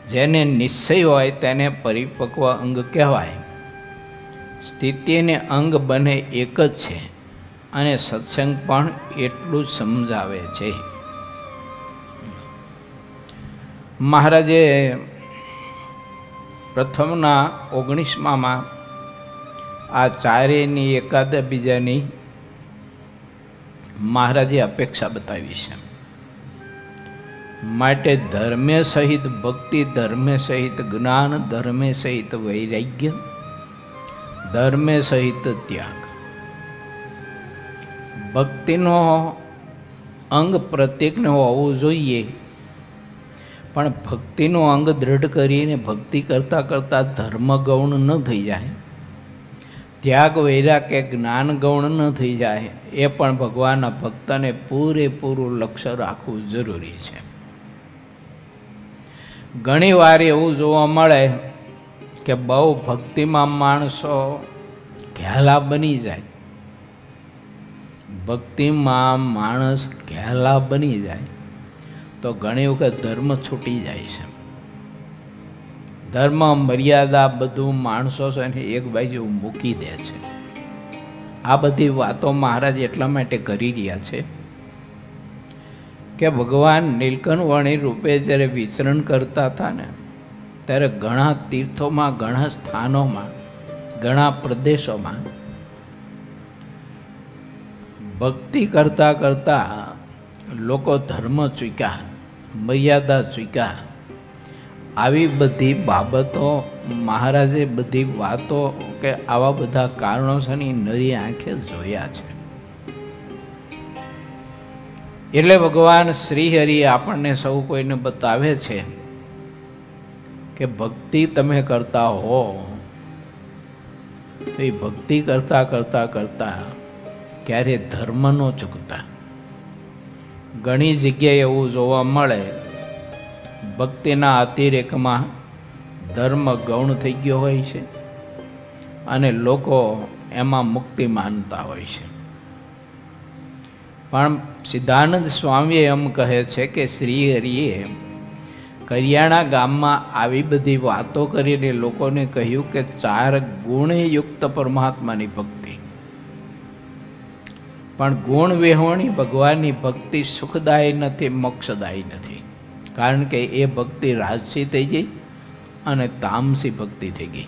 S1: જેને નિશ્ચય હોય તેને પરિપક્વ અંગ કહેવાય. સ્થિતિને અંગ બને એક જ છે, અને સત્સંગ પણ એટલું જ સમજાવે છે. મહારાજે પ્રથમના 19માં આ ચારેયની એકાદ બીજાની મહારાજે અપેક્ષા બતાવી છે. માટે ધર્મે સહિત ભક્તિ, ધર્મે સહિત જ્ઞાન, ધર્મે સહિત વૈરાગ્ય, ધર્મે સહિત ત્યાગ. ભક્તિનો અંગ પ્રત્યેકને હોવું જોઈએ, પણ ભક્તિનું અંગ દૃઢ કરીને ભક્તિ કરતાં કરતાં ધર્મ ગૌણ ન થઈ જાય, ત્યાગ, વૈરાગ કે જ્ઞાન ગૌણ ન થઈ જાય, એ પણ ભગવાનના ભક્તને પૂરેપૂરું લક્ષ્ય રાખવું જરૂરી છે. ઘણી વાર એવું જોવા મળે કે બહુ ભક્તિમાં માણસો ઘેલા બની જાય. ભક્તિમાં માણસ ઘેલા બની જાય તો ઘણી વખત ધર્મ છૂટી જાય છે. ધર્મ, મર્યાદા બધું માણસો છે ને એક બાજુ મૂકી દે છે. આ બધી વાતો મહારાજ એટલા માટે કરી રહ્યા છે કે ભગવાન નીલકંઠવર્ણી રૂપે જ્યારે વિચરણ કરતા હતા ને ત્યારે ઘણા તીર્થોમાં, ઘણા સ્થાનોમાં, ઘણા પ્રદેશોમાં ભક્તિ કરતાં કરતાં લોકો ધર્મ ચૂક્યા, મર્યાદા ચૂક્યા. આવી બધી બાબતો મહારાજે બધી વાતો કે આવા બધા કારણો છે ને નરી આંખે જોયા છે. એટલે ભગવાન શ્રી હરિ આપણને સૌ કોઈને બતાવે છે કે ભક્તિ તમે કરતા હો તો એ ભક્તિ કરતાં કરતાં કરતાં ક્યારે ધર્મ ન ચૂકતા. ઘણી જગ્યાએ એવું જોવા મળે ભક્તિના અતિરેકમાં ધર્મ ગૌણ થઈ ગયો હોય છે અને લોકો એમાં મુક્તિ માનતા હોય છે. પણ સિદ્ધાનંદ સ્વામી એમ કહે છે કે શ્રી હરિએ કરિયાણા ગામમાં આવી બધી વાતો કરીને લોકોને કહ્યું કે 4 ગુણે યુક્ત પરમાત્માની ભક્તિ. પણ ગુણ વિહોણી ભગવાનની ભક્તિ સુખદાયી નથી, મોક્ષદાયી નથી. કારણ કે એ ભક્તિ રાજસી થઈ ગઈ અને તામસી ભક્તિ થઈ ગઈ.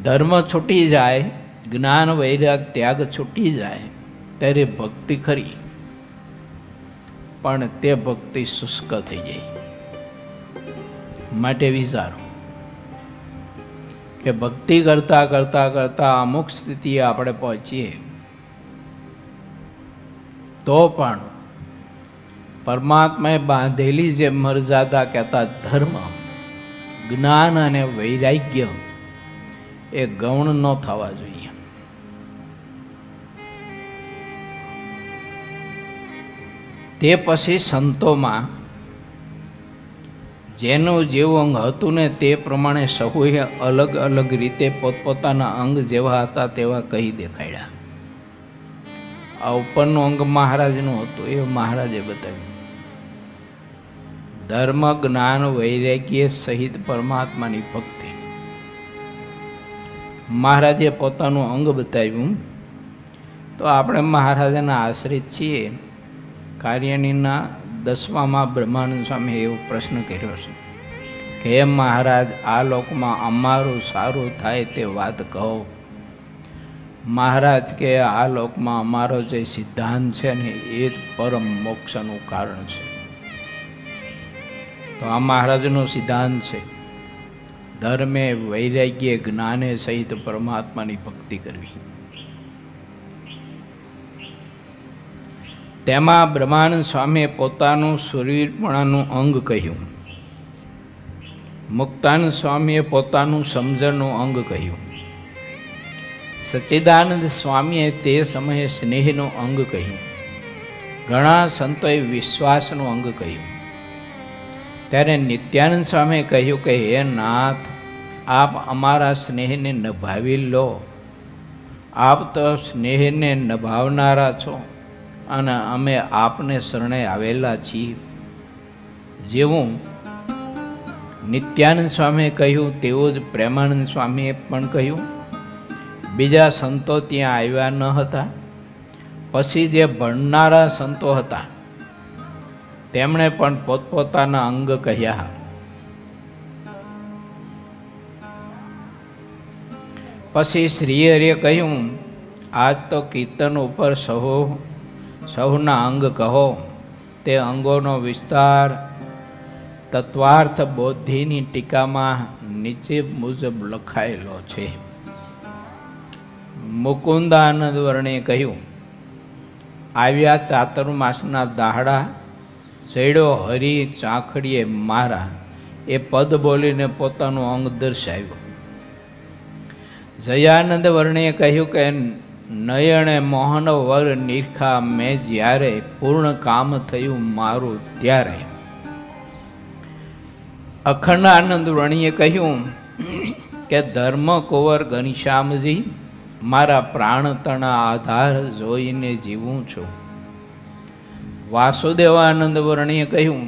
S1: ધર્મ છૂટી જાય, જ્ઞાન, વૈરાગ, ત્યાગ છૂટી જાય ત્યારે ભક્તિ ખરી, પણ તે ભક્તિ શુષ્ક થઈ જાય. માટે વિચારો કે ભક્તિ કરતાં કરતાં કરતાં અમુક સ્થિતિએ આપણે પહોંચીએ તો પણ પરમાત્માએ બાંધેલી જે મર્યાદા કહેતા ધર્મ, જ્ઞાન અને વૈરાગ્ય એ ગૌણ ન થવા જોઈએ. તે પછી સંતોમાં જેનું જેવું અંગ હતું ને તે પ્રમાણે સહુએ અલગ અલગ રીતે પોતપોતાના અંગ જેવા હતા તેવા કહી દેખાડ્યા. આ ઉપરનું અંગ મહારાજનું હતું એ મહારાજે બતાવ્યું. ધર્મ, જ્ઞાન, વૈરાગ્ય સહિત પરમાત્માની ભક્તિ. મહારાજે પોતાનું અંગ બતાવ્યું. તો આપણે મહારાજાના આશ્રિત છીએ. કાર્યણીના 10માં બ્રહ્માનંદ સ્વામી એવો પ્રશ્ન કર્યો છે કે હે મહારાજ, આ લોકમાં અમારું સારું થાય તે વાત કહો. મહારાજ કે આ લોકમાં અમારો જે સિદ્ધાંત છે ને એ જ પરમ મોક્ષનું કારણ છે. તો આ મહારાજનો સિદ્ધાંત છે, ધર્મે, વૈરાગ્ય, જ્ઞાને સહિત પરમાત્માની ભક્તિ કરવી. તેમાં બ્રહ્માનંદ સ્વામીએ પોતાનું શૂરવીરપણાનું અંગ કહ્યું. મુક્તાનંદ સ્વામીએ પોતાનું સમજણનું અંગ કહ્યું. સચ્ચિદાનંદ સ્વામીએ તે સમયે સ્નેહનું અંગ કહ્યું. ઘણા સંતોએ વિશ્વાસનું અંગ કહ્યું. ત્યારે નિત્યાનંદ સ્વામીએ કહ્યું કે હે નાથ, આપ અમારા સ્નેહને નભાવી લો. આપ તો સ્નેહને નભાવનારા છો અને અમે આપને શરણે આવેલા છીએ. જેવું નિત્યાનંદ સ્વામીએ કહ્યું તેવું જ પ્રેમાનંદ સ્વામીએ પણ કહ્યું. બીજા સંતો ત્યાં આવ્યા ન હતા. પછી જે ભણનારા સંતો હતા તેમણે પણ પોતપોતાના અંગ કહ્યા. પછી શ્રીહરિએ કહ્યું, આજ તો કીર્તન ઉપર સહુના અંગ કહો. તે અંગોનો વિસ્તાર તત્વાર્થ બોધિની ટીકામાં નીચે મુજબ લખાયેલો છે. મુકુંદાનંદ વર્ણીએ કહ્યું, આવ્યા ચાતુર્માસના દાહડા, ચડ્યો હરી ચાખડીએ મારા, એ પદ બોલીને પોતાનું અંગ દર્શાવ્યું. જયાનંદ વર્ણીએ કહ્યું કે નયણે મોહન વર નિરખા, મેં જ્યારે પૂર્ણ કામ થયું મારું ત્યારે. અખંડાનંદ વર્ણીએ કહ્યું કે ધર્મ કુંવર ઘનશ્યામજી, મારા પ્રાણતણા આધાર જોઈને જીવું છું. વાસુદેવાનંદ વર્ણીએ કહ્યું,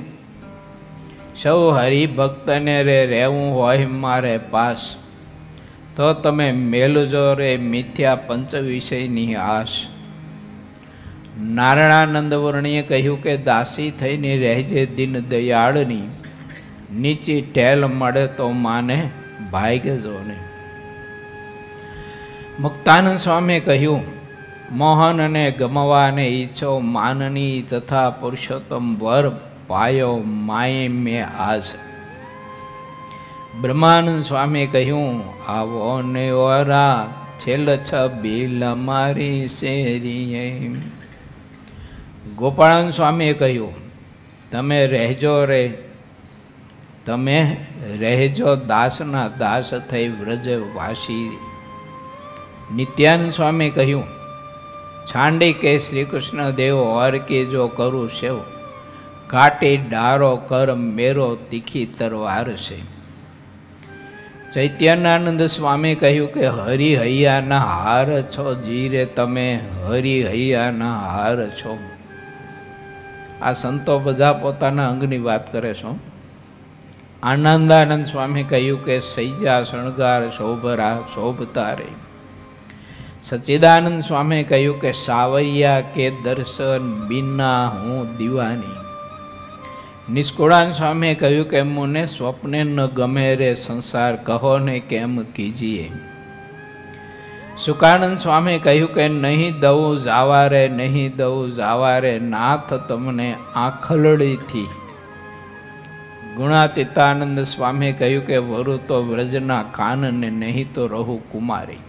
S1: સૌ હરિભક્તને રહેવું હોય મારે પાસ, તો તમે મેલજો રે મિથ્યા પંચ વિષયની આશ. નારાયણાનંદ વર્ણીએ કહ્યું કે દાસી થઈને રહેજે દિન દયાળની, નીચી ટેલ મળે તો માને ભાગ્યજો ને. મુક્તાનંદ સ્વામીએ કહ્યું, મોહનને ગમવાને ઈચ્છો માનની, તથા પુરુષોત્તમ વર પાયો માય મેં આજ. બ્રહ્માનંદ સ્વામીએ કહ્યું, આવો ને ઓરા છેલ્લ છબીલ મારી શેરીએ. ગોપાળાનંદ સ્વામીએ કહ્યું, તમે રહેજો રે, તમે રહેજો દાસના દાસ થઈ વ્રજવાસી. નિત્યાનંદ સ્વામીએ કહ્યું, છાંડી કે શ્રી કૃષ્ણ દેવ ઓર કે જો કરું સેવ, કાટી ડારો કર મેરો તીખી તરવાર છે. ચૈત્યાનંદ સ્વામીએ કહ્યું કે હરિહૈયાના હાર છો જીરે, તમે હરિહૈયાના હાર છો. આ સંતો બધા પોતાના અંગની વાત કરે છો. આનંદાનંદ સ્વામી કહ્યું કે સૈજા શણગાર શોભતા રે. સચ્ચિદાનંદ સ્વામીએ કહ્યું કે સાવૈયા કે દર્શન બિના હું દીવાની. નિષ્કુળાનંદ સ્વામીએ કહ્યું કે મને સ્વપ્ને ન ગમે રે સંસાર, કહો ને કેમ કીજીએ. સુકાનંદ સ્વામીએ કહ્યું કે નહીં દઉં જાવા રે, નહીં દઉં જાવા રે નાથ તમને આંખલડીથી. ગુણાતીતાનંદ સ્વામીએ કહ્યું કે વરુ તો વ્રજના કાનને, નહીં તો રહું કુમારી.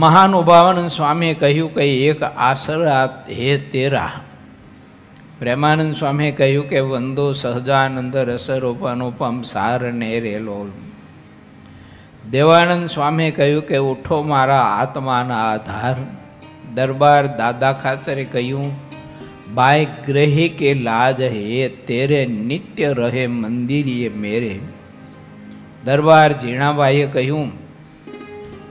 S1: મહાનુભાવાનંદ સ્વામીએ કહ્યું કે એક આશરા હે તેરા, પ્રેમાનંદ સ્વામીએ કહ્યું કે વંદો સહજાનંદ રસરૂપાનુપમ સાર ને રેલો. દેવાનંદ સ્વામીએ કહ્યું કે ઉઠો મારા આત્માના આધાર. દરબાર દાદા ખાચરે કહ્યું બાય ગ્રહી કે લાજ હે તેરે નિત્ય રહે મંદિરીએ મેરે. દરબાર ઝીણાબાઈએ કહ્યું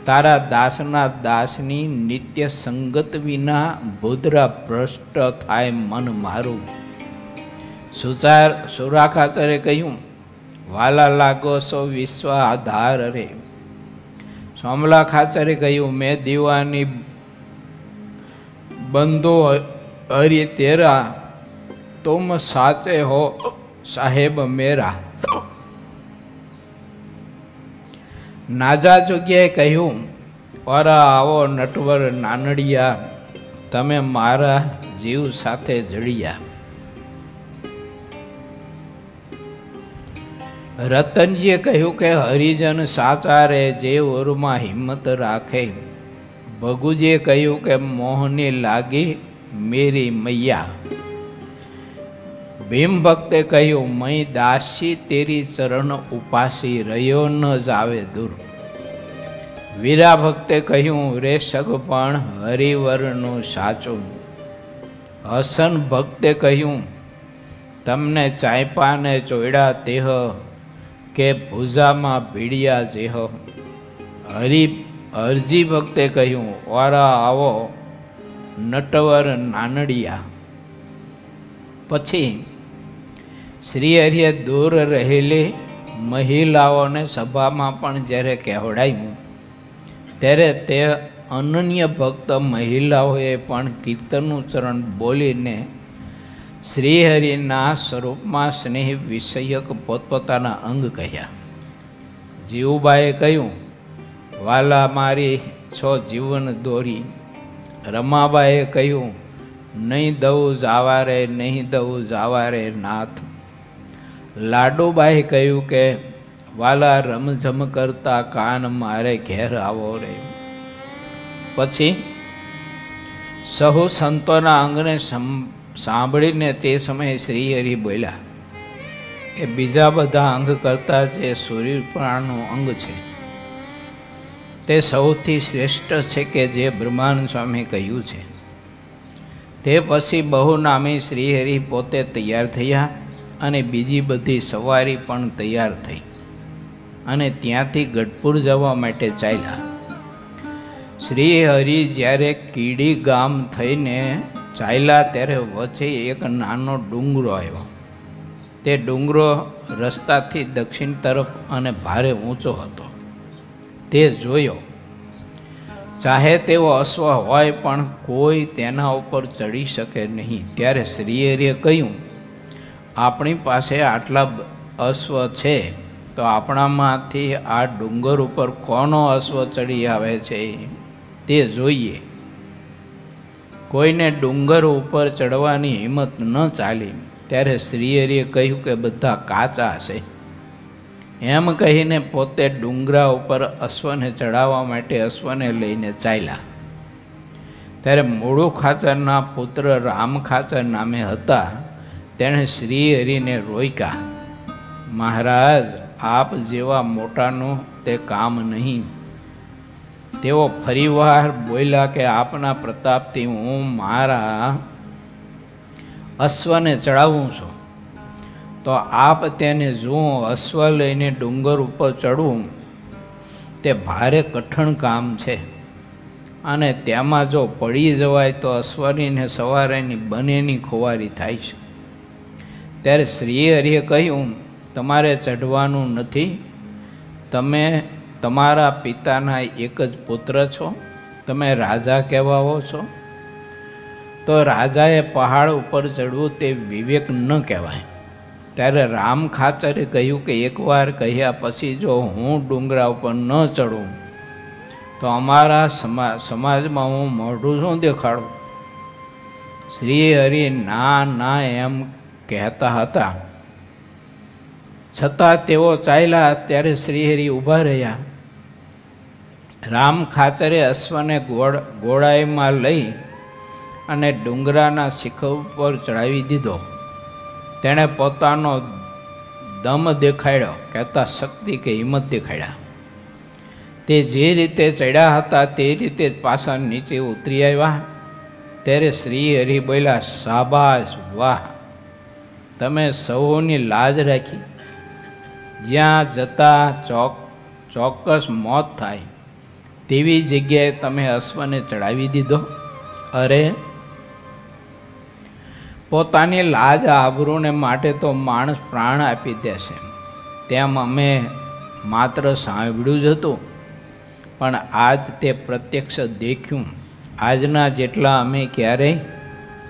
S1: તારા દાસના દાસની નિત્ય સંગત વિના ભૂદ્રા ભ્રષ્ટ થાય મન મારું. સુરા ખાચરે કહ્યું વાલા લાગો સો વિશ્વ આધાર રે. સોમલા ખાચરે કહ્યું મેં દીવાની બંધો હરિ તેરા તુમ સાચે હો સાહેબ મેરા. નાજા જોગ્યાએ કહ્યું ઓરા આવો નટવર નાનડિયા તમે મારા જીવ સાથે જડિયા. રતનજીએ કહ્યું કે હરિજન સાચા રે જે ઓરમાં હિંમત રાખે. ભગુજીએ કહ્યું કે મોહની લાગી મેરી મૈયા. ભીમ ભક્તે કહ્યું મય દાસી તેરી ચરણ ઉપાસી રહ્યો ન જાવે દૂર. વીરા ભક્તે કહ્યું રે સગપણ હરિવરનું સાચું. હસન ભક્તે કહ્યું તમને ચાંપાને ચોયડા તેહ કે ભૂજામાં ભીડિયા જેહ. હરજી ભક્તે કહ્યું ઓરા આવો નટવર નાનડિયા. પછી શ્રી હરિએ દૂર રહેલી મહિલાઓને સભામાં પણ જ્યારે કહેવડાયું ત્યારે તે અનન્ય ભક્ત મહિલાઓએ પણ કીર્તનનું ચરણ બોલીને શ્રીહરિના સ્વરૂપમાં સ્નેહ વિષયક પોતપોતાના અંગ કહ્યા. જીવુબાએ કહ્યું વાલા મારી છો જીવન દોરી. રમાબાએ કહ્યું નહીં દઉં જાવા રે નહીં દઉં જાવા રે નાથ. લાડુબાએ કહ્યું કે વાલા રમઝમ કરતા કાન મારે ઘેર આવો રે. પછી સહુ સંતોના અંગને સાંભળીને તે સમયે શ્રીહરિ બોલ્યા કે બીજા બધા અંગ કરતાં જે સૂર્યપ્રાણનું અંગ છે તે સૌથી શ્રેષ્ઠ છે કે જે બ્રહ્માનંદ સ્વામીએ કહ્યું છે. તે પછી બહુનામી શ્રીહરિ પોતે તૈયાર થયા અને બીજી બધી સવારી પણ તૈયાર થઈ અને ત્યાંથી ગઢપુર જવા માટે ચાલ્યા. શ્રીહરિ જ્યારે કીડી ગામ થઈને ચાલ્યા ત્યારે વચ્ચે એક નાનો ડુંગરો આવ્યો. તે ડુંગરો રસ્તાથી દક્ષિણ તરફ અને ભારે ઊંચો હતો. તે જોયો. ચાહે તેવો અશ્વ હોય પણ કોઈ તેના ઉપર ચડી શકે નહીં. ત્યારે શ્રીહરિએ કહ્યું આપણી પાસે આટલા અશ્વ છે તો આપણામાંથી આ ડુંગર ઉપર કોનો અશ્વ ચડી આવે છે તે જોઈએ. કોઈને ડુંગર ઉપર ચડવાની હિંમત ન ચાલી. ત્યારે શ્રીહરિએ કહ્યું કે બધા કાચા છે. એમ કહીને પોતે ડુંગરા ઉપર અશ્વને ચડાવવા માટે અશ્વને લઈને ચાલ્યા. ત્યારે મૂળુ ખાચરના પુત્ર રામ ખાચર નામે હતા. તેણે શ્રીહરિને રોક્યા. મહારાજ આપ જેવા મોટાનું તે કામ નહીં. તેઓ ફરીવાર બોલ્યા કે આપના પ્રતાપથી હું મારા અશ્વને ચડાવું છું તો આપ તેને જુઓ. અશ્વ લઈને ડુંગર ઉપર ચડવું તે ભારે કઠણ કામ છે અને તેમાં જો પડી જવાય તો અશ્વની ને સવારીની બંનેની ખુવારી થાય છે. ત્યારે શ્રીહરિએ કહ્યું તમારે ચઢવાનું નથી. તમે તમારા પિતાના એક જ પુત્ર છો. તમે રાજા કહેવાઓ છો તો રાજાએ પહાડ ઉપર ચડવું તે વિવેક ન કહેવાય. ત્યારે રામ ખાચરે કહ્યું કે એકવાર કહ્યા પછી જો હું ડુંગરા ઉપર ન ચડું તો અમારા સમાજમાં હું મોઢું શું દેખાડું. શ્રીહરિ ના ના એમ કહેતા હતા છતાં તેઓ ચાલ્યા. ત્યારે શ્રીહરિ ઊભા રહ્યા. રામ ખાચરે અશ્વને ઘોડાઈમાં લઈ અને ડુંગરાના શિખર ઉપર ચડાવી દીધો. તેણે પોતાનો દમ દેખાડ્યો, કહેતા શક્તિ કે હિંમત દેખાડ્યા. તે જે રીતે ચડ્યા હતા તે રીતે જ પાછા નીચે ઉતરી આવ્યા. ત્યારે શ્રી હરિ બોલ્યા, શાબાશ, વાહ, તમે સૌની લાજ રાખી. જ્યાં જતા ચોક્કસ મોત થાય તેવી જગ્યાએ તમે અશ્વને ચડાવી દીધો. અરે, પોતાની લાજ આબરૂને માટે તો માણસ પ્રાણ આપી દેશે, તેમ અમે માત્ર સાંભળ્યું જ હતું, પણ આજ તે પ્રત્યક્ષ દેખ્યું. આજના જેટલા અમે ક્યારેય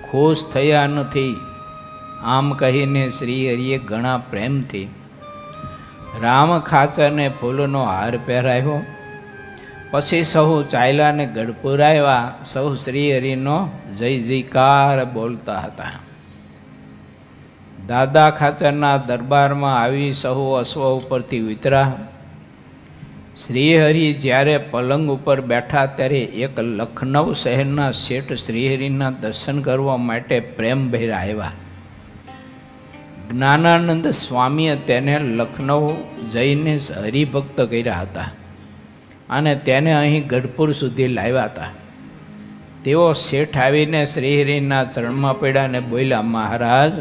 S1: ખુશ થયા નથી. આમ કહીને શ્રી હરિએ ઘણા પ્રેમથી રામ ખાચરને ફૂલનો હાર પહેરાવ્યો. પછી સહુ ચાલ્યાને ગઢપુર આવ્યા. સહુ શ્રી હરિનો જય જયકાર બોલતા હતા. દાદા ખાચરના દરબારમાં આવી સહુ અશ્વ ઉપરથી ઉતર્યા. શ્રીહરિ જ્યારે પલંગ ઉપર બેઠા ત્યારે એક લખનઉ શહેરના શેઠ શ્રીહરિના દર્શન કરવા માટે પ્રેમભેર આવ્યા. જ્ઞાનાનંદ સ્વામીએ તેને લખનઉ જઈને હરિભક્ત કર્યા હતા અને તેને અહીં ગઢપુર સુધી લાવ્યા હતા. તેઓ શેઠ આવીને શ્રીહરિના ચરણમાં પડ્યા અને બોલ્યા, મહારાજ,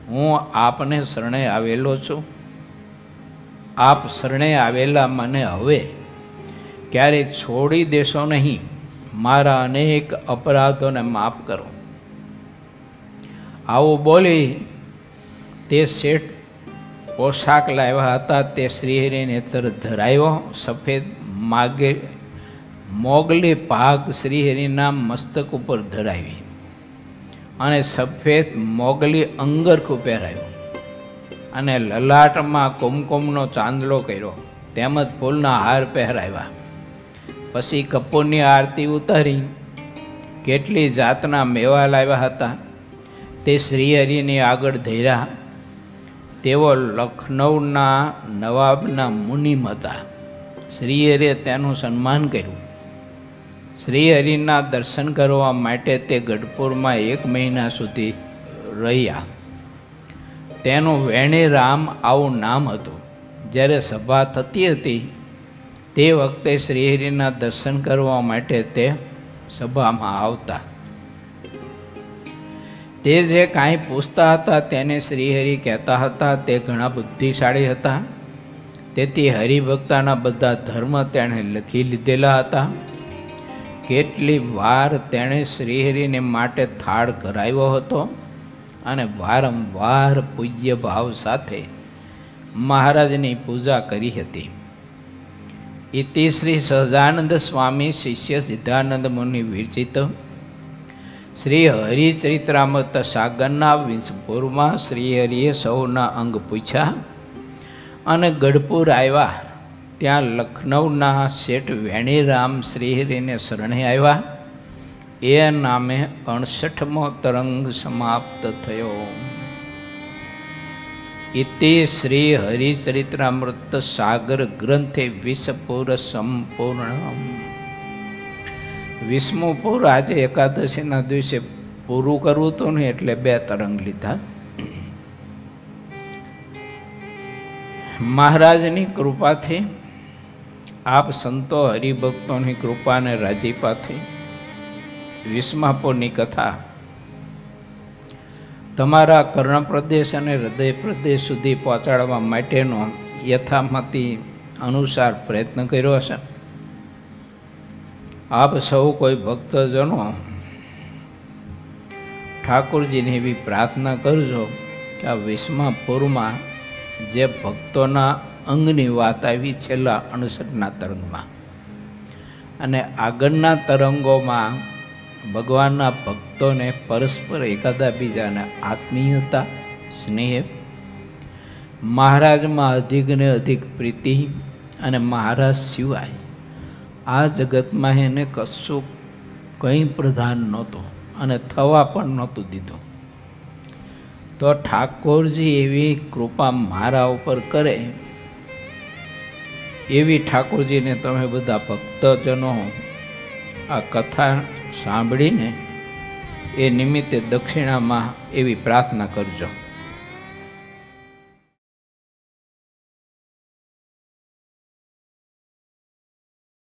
S1: હું આપને શરણે આવેલો છું. આપ શરણે આવેલા મને હવે ક્યારેય છોડી દેશો નહીં. મારા અનેક અપરાધોને માફ કરો. આવું બોલી તે શેઠ પોશાક લાવ્યા હતા તે શ્રીહરિને તરત ધરાવ્યો. સફેદ મોગલી પાઘ શ્રીહરિના મસ્તક ઉપર ધરાવી અને સફેદ મોગલી અંગરખ પહેરાવ્યો અને લલાટમાં કુમકુમનો ચાંદલો કર્યો, તેમજ ફૂલના હાર પહેરાવ્યા. પછી કપૂરની આરતી ઉતારી કેટલી જાતના મેવા લાવ્યા હતા તે શ્રીહરિની આગળ ધર્યા. તેઓ લખનૌના નવાબના મુનિમ હતા. શ્રીહરિએ તેનું સન્માન કર્યું. શ્રીહરિના દર્શન કરવા માટે તે ગઢપુરમાં 1 મહિના સુધી રહ્યા. તેનું વેણીરામ આવું નામ હતું. જ્યારે સભા થતી હતી તે વખતે શ્રીહરિના દર્શન કરવા માટે તે સભામાં આવતા. તે જે કાંઈ પૂછતા હતા તેને શ્રીહરિ કહેતા હતા. તે ઘણા બુદ્ધિશાળી હતા. તેથી હરિભક્તાના બધા ધર્મ તેણે લખી લીધેલા હતા. કેટલી વાર તેણે શ્રીહરિને માટે થાળ કરાવ્યો હતો અને વારંવાર પૂજ્ય ભાવ સાથે મહારાજની પૂજા કરી હતી. ઇતિ શ્રી સહજાનંદ સ્વામી શિષ્ય સિદ્ધાનંદ મુનિ વિરચિત શ્રી હરિચરિત્રામૃત સાગરના વિંશપુરમાં શ્રીહરિએ સૌના અંગ પૂછ્યા અને ગઢપુર આવ્યા. ત્યાં લખનૌના શેઠ વેણીરામ શ્રીહરિને શરણે આવ્યા. એ નામે 68મો તરંગ સમાપ્ત થયો. ઇતિ શ્રી હરિચરિત્રામૃત સાગર ગ્રંથે વિષપુર સંપૂર્ણ. 20મું પૂર આજે એકાદશીના દિવસે પૂરું કરવું હતું ને એટલે 2 તરંગ લીધા. મહારાજની કૃપાથી આપ સંતો હરિભક્તોની કૃપાને રાજીપાથી 20મા પૂરની કથા તમારા કર્ણ પ્રદેશ અને હૃદય પ્રદેશ સુધી પહોંચાડવા માટેનો યથામતી અનુસાર પ્રયત્ન કર્યો છે. આપ સૌ કોઈ ભક્તજનો ઠાકોરજીને એવી પ્રાર્થના કરજો કે આ 20મા પૂરમાં જે ભક્તોના અંગની વાત આવી છેલ્લા 68ના તરંગમાં અને આગળના તરંગોમાં ભગવાનના ભક્તોને પરસ્પર એકાદા બીજાને આત્મીયતા, સ્નેહ, મહારાજમાં અધિકને અધિક પ્રીતિ અને મહારાજ સિવાય આ જગતમાં એને કશું કંઈ પ્રધાન નહોતું અને થવા પણ નહોતું દીધું. તો ઠાકોરજી એવી કૃપા મારા ઉપર કરે એવી ઠાકોરજીને તમે બધા ભક્તજનો આ કથા સાંભળીને એ નિમિત્તે દક્ષિણામાં એવી પ્રાર્થના કરજો.